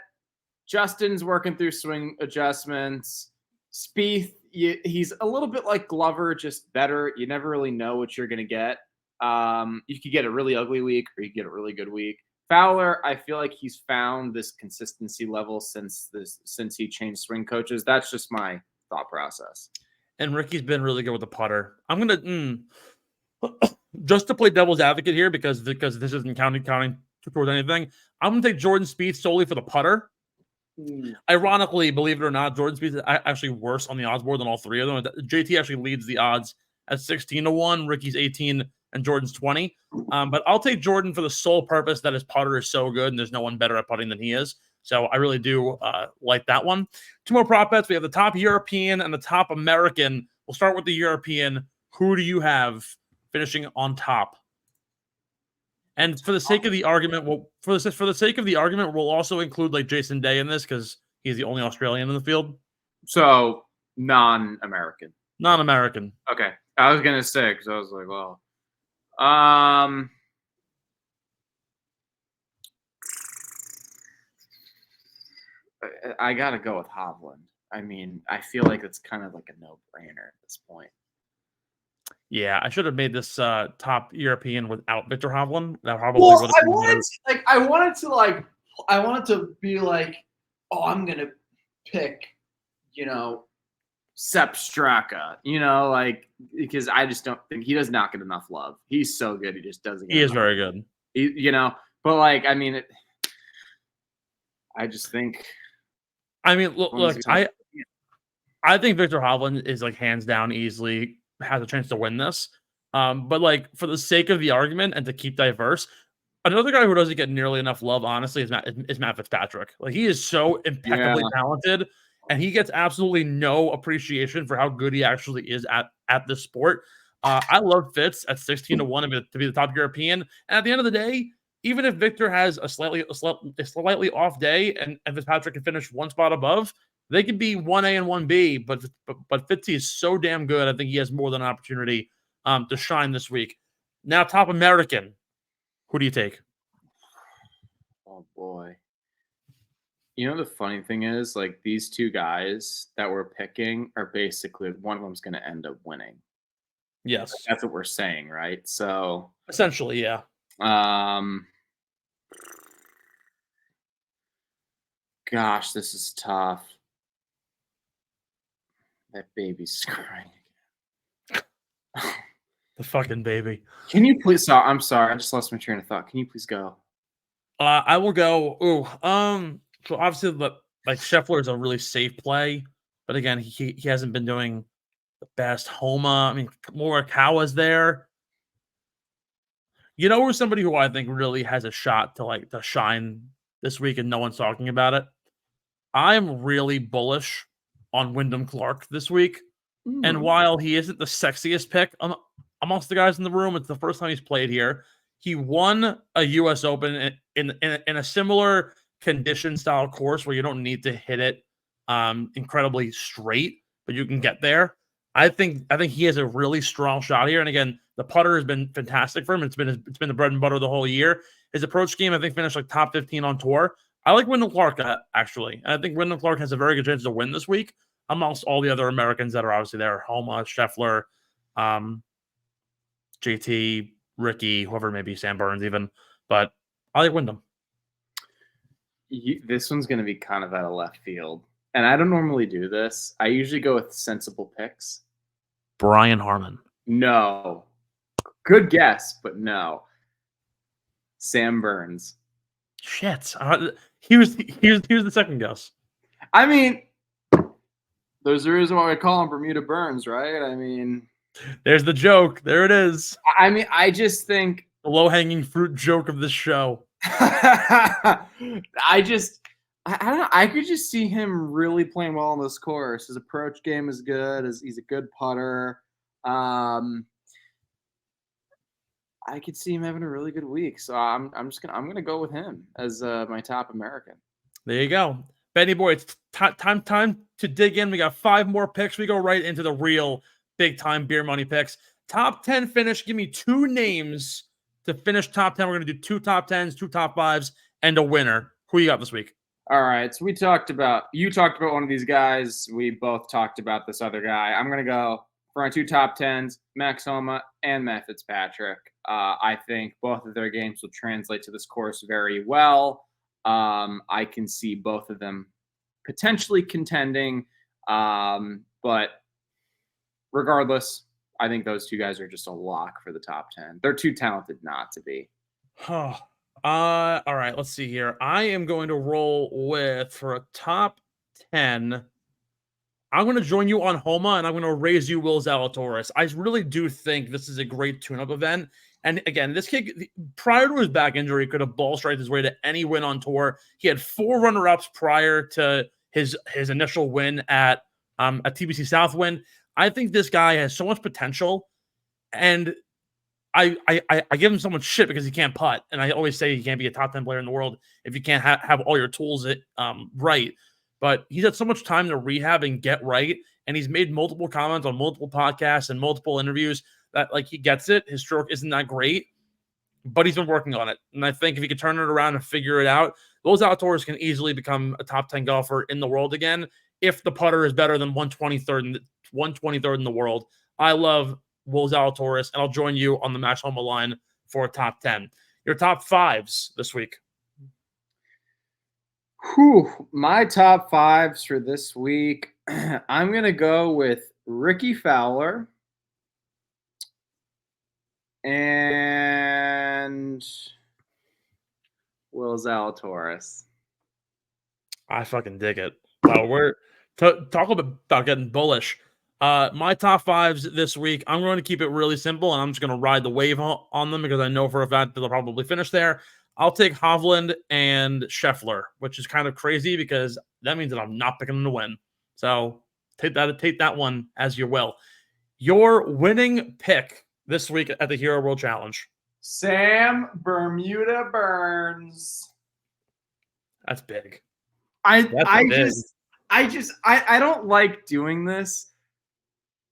Justin's working through swing adjustments. Spieth, he's a little bit like Glover, just better. You never really know what you're going to get. You could get a really ugly week or you get a really good week. Fowler, I feel like he's found this consistency level since he changed swing coaches. That's just my thought process. And Ricky's been really good with the putter. I'm going to just to play devil's advocate here because this isn't counting towards anything. I'm going to take Jordan Spieth solely for the putter. Ironically, believe it or not, Jordan Spieth is actually worse on the odds board than all 3 of them. JT actually leads the odds at 16-1. Ricky's 18 and Jordan's 20. But I'll take Jordan for the sole purpose that his putter is so good and there's no one better at putting than he is. So I really do like that one. 2 more prop bets. We have the top European and the top American. We'll start with the European. Who do you have finishing on top? And for the sake of the argument, we'll also include like Jason Day in this because he's the only Australian in the field. So non-American. Non-American. Okay, I was gonna say because I was like, well, I gotta go with Hovland. I mean, I feel like it's kind of like a no-brainer at this point. Yeah, I should have made this top European without Victor Hovland. That probably I wanted to be like, oh, I'm gonna pick, Sepp Straka, like because I just don't think he does not get enough love. He's so good, he just doesn't. He is very good. But like, I mean, I just think. I mean, look, I think Victor Hovland is like hands down easily has a chance to win this. But like for the sake of the argument and to keep diverse, another guy who doesn't get nearly enough love, honestly, is Matt Fitzpatrick. Like he is so impeccably talented, and he gets absolutely no appreciation for how good he actually is at this sport. I love Fitz at 16-1 to be the top European. And at the end of the day, even if Victor has a slightly off day and Fitzpatrick can finish one spot above, they could be 1A and 1B, but Fitzy is so damn good. I think he has more than an opportunity to shine this week. Now, top American. Who do you take? Oh, boy. You know, the funny thing is, like, these two guys that we're picking are basically one of them's going to end up winning. Yes. That's what we're saying, right? So essentially, yeah. Gosh, this is tough. That baby's crying again. The fucking baby. Can you please? So, I'm sorry, I just lost my train of thought. Can you please go? I will go. So obviously, like Scheffler is a really safe play, but again, he hasn't been doing the best. Homa, I mean, Morikawa's there. You know, who's somebody who I think really has a shot to shine this week, and no one's talking about it. I'm really bullish on Wyndham Clark this week, and while he isn't the sexiest pick amongst the guys in the room, it's the first time he's played here. He won a U.S. Open in a similar condition style course where you don't need to hit it incredibly straight, but you can get there. I think he has a really strong shot here. And again, the putter has been fantastic for him. It's been the bread and butter the whole year. His approach game, I think, finished like top 15 on tour. I like Wyndham Clark, actually. And I think Wyndham Clark has a very good chance to win this week amongst all the other Americans that are obviously there. Homa, Scheffler, JT, Ricky, whoever, maybe Sam Burns even. But I like Wyndham. This one's going to be kind of out of left field. And I don't normally do this. I usually go with sensible picks. Brian Harman. No. Good guess, but no. Sam Burns. Shit. Here's the second guess. I mean, there's the reason why we call him Bermuda Burns, right? I mean, there's the joke. There it is. I mean, I just think the low-hanging fruit joke of this show. I don't know. I could just see him really playing well on this course. His approach game is good. He's a good putter. I could see him having a really good week. So I'm gonna go with him as my top American. There you go, Benny boy. It's time to dig in. We got 5 more picks. We go right into the real big time beer money picks. Top 10 finish. Give me 2 names to finish top 10. We're gonna do 2 top 10s, 2 top 5s, and a winner. Who you got this week? All right. So you talked about one of these guys. We both talked about this other guy. I'm gonna go for my 2 top 10s, Max Homa and Matt Fitzpatrick. I think both of their games will translate to this course very well. I can see both of them potentially contending. But regardless, I think those 2 guys are just a lock for the top 10. They're too talented not to be. All right, let's see here. I am going to roll with, for a top 10, I'm going to join you on Homa, and I'm going to raise you Will Zalatoris. I really do think this is a great tune-up event. And again, this kid, prior to his back injury, could have ball striked his way to any win on tour. He had 4 runner-ups prior to his initial win at TPC Southwind. I think this guy has so much potential, and I give him so much shit because he can't putt. And I always say he can't be a top 10 player in the world if you can't have all your tools right. But he's had so much time to rehab and get right. And he's made multiple comments on multiple podcasts and multiple interviews that, like, he gets it. His stroke isn't that great, but he's been working on it. And I think if he could turn it around and figure it out, those outdoors can easily become a top 10 golfer in the world again if the putter is better than 123rd in the world. I love Will Zalatoris, and I'll join you on the Max Homa line for a top 10. Your top 5s this week. My top 5s for this week. I'm going to go with Ricky Fowler and Will Zalatoris. I fucking dig it. Wow, we're talk about getting bullish. My top 5s this week, I'm going to keep it really simple, and I'm just going to ride the wave on them because I know for a fact that they'll probably finish there. I'll take Hovland and Scheffler, which is kind of crazy because that means that I'm not picking them to win. So take that one as you will. Your winning pick this week at the Hero World Challenge. Sam Bermuda Burns. That's big. I don't like doing this,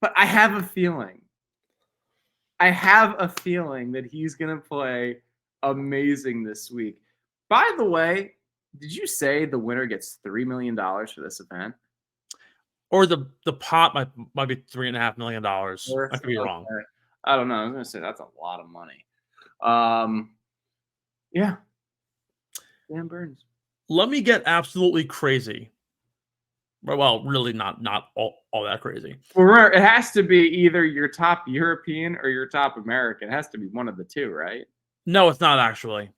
but I have a feeling. that he's going to play amazing this week. By the way, Did you say the winner gets $3 million for this event? Or the pot might be $3.5 million. I could be wrong. I don't know. I was gonna say that's a lot of money. Yeah. Dan Burns. Let me get absolutely crazy. Well, really not all that crazy. Well, remember, it has to be either your top European or your top American. It has to be one of the two, right? No, it's not actually.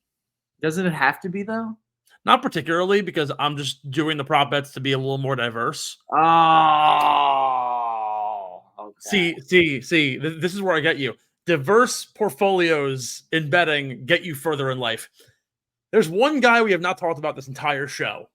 Doesn't it have to be, though? Not particularly, because I'm just doing the prop bets to be a little more diverse. Oh. Okay. See. This is where I get you. Diverse portfolios in betting get you further in life. There's one guy we have not talked about this entire show.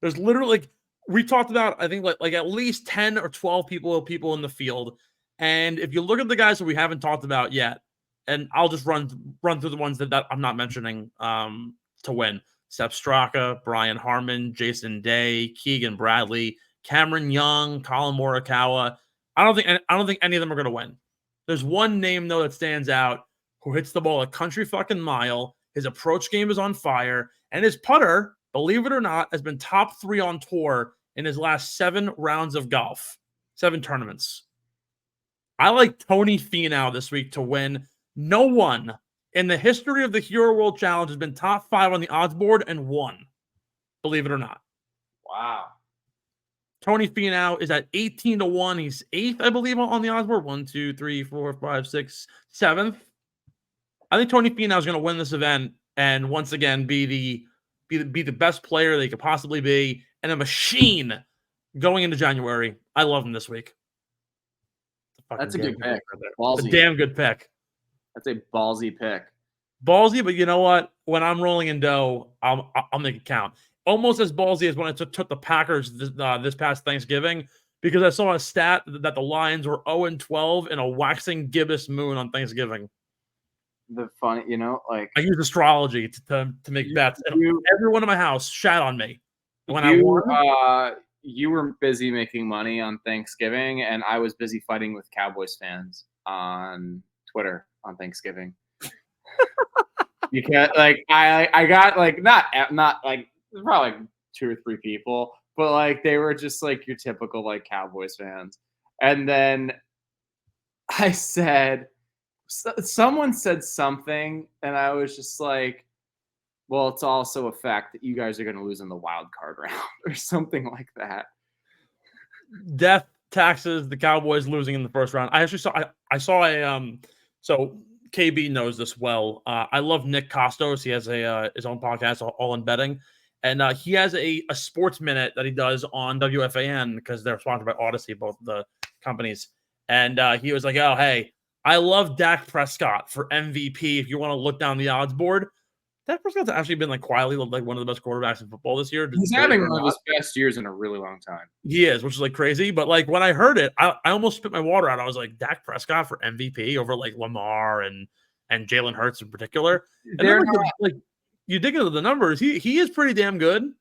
There's literally, we talked about, I think, like at least 10 or 12 people in the field. And if you look at the guys that we haven't talked about yet, and I'll just run through the ones that I'm not mentioning to win. Sepp Straka, Brian Harmon, Jason Day, Keegan Bradley, Cameron Young, Colin Morikawa. I don't think any of them are going to win. There's one name, though, that stands out who hits the ball a country fucking mile. His approach game is on fire. And his putter, believe it or not, has been top 3 on tour in his last 7 rounds of golf. 7 tournaments. I like Tony Finau this week to win. No one in the history of the Hero World Challenge has been top 5 on the odds board and won. Believe it or not. Wow. Tony Finau is at 18-1. He's 8th, I believe, on the odds board. 1, 2, 3, 4, 5, 6, 7th. I think Tony Finau is going to win this event and once again be the best player they could possibly be and a machine going into January. I love him this week. That's a good pick. It's a damn good pick. That's a ballsy pick. Ballsy, but you know what? When I'm rolling in dough, I'll make it count. Almost as ballsy as when I took the Packers this past Thanksgiving, because I saw a stat that the Lions were 0-12 in a waxing gibbous moon on Thanksgiving. The funny, like I use astrology to make bets, and everyone in my house shat on me when I won. You were busy making money on Thanksgiving, and I was busy fighting with Cowboys fans on Twitter on Thanksgiving. You can't I got not like probably like 2 or 3 people, but like they were just like your typical like Cowboys fans. And then I said, someone said something, and I was just like, well, it's also a fact that you guys are going to lose in the wild card round or something like that. Death, taxes, the Cowboys losing in the first round. I actually saw a so KB knows this well. I love Nick Costos. He has his own podcast, All in Betting, and he has a sports minute that he does on WFAN because they're sponsored by Odyssey, both the companies. And he was like, "Oh, hey, I love Dak Prescott for MVP. If you want to look down the odds board." Dak Prescott's actually been quietly like one of the best quarterbacks in football this year. He's having one of his best years in a really long time. He is, which is crazy. But when I heard it, I almost spit my water out. I was like, Dak Prescott for MVP over Lamar and Jalen Hurts in particular. And they're you dig into the numbers, he is pretty damn good.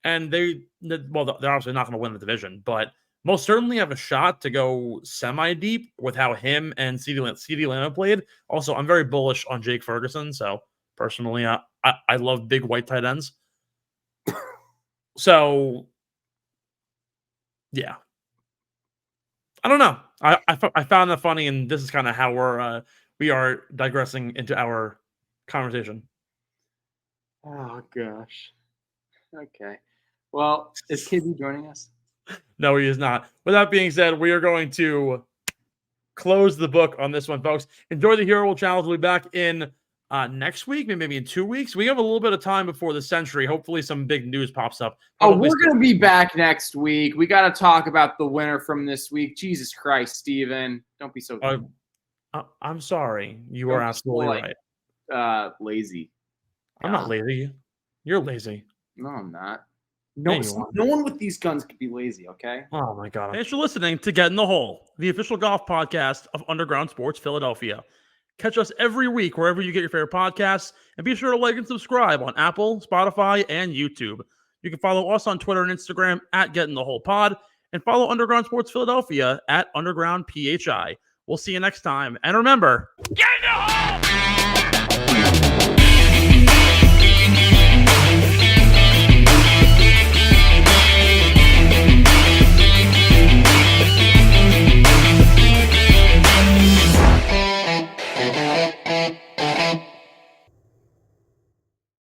And they're obviously not going to win the division, but most certainly have a shot to go semi-deep with how him and CeeDee Lamb played. Also, I'm very bullish on Jake Ferguson, so personally, I love big white tight ends. So, yeah. I don't know. I found that funny, and this is kind of how we are digressing into our conversation. Oh, gosh. Okay. Well, is KB joining us? No, he is not. With that being said, we are going to close the book on this one, folks. Enjoy the Hero World Challenge. We'll be back in next week, maybe in 2 weeks. We have a little bit of time before the century. Hopefully some big news pops up. We're going to be back next week. We got to talk about the winner from this week. Jesus Christ, Steven. Don't be so I'm sorry. You are absolutely right. Lazy. I'm not lazy. You're lazy. No, I'm not. No one with these guns could be lazy, okay? Oh, my God. Thanks for listening to Get in the Hole, the official golf podcast of Underground Sports Philadelphia. Catch us every week wherever you get your favorite podcasts, and be sure to like and subscribe on Apple, Spotify, and YouTube. You can follow us on Twitter and Instagram at GetInTheHolePod, and follow Underground Sports Philadelphia at UndergroundPHI. We'll see you next time. And remember, get in the hole!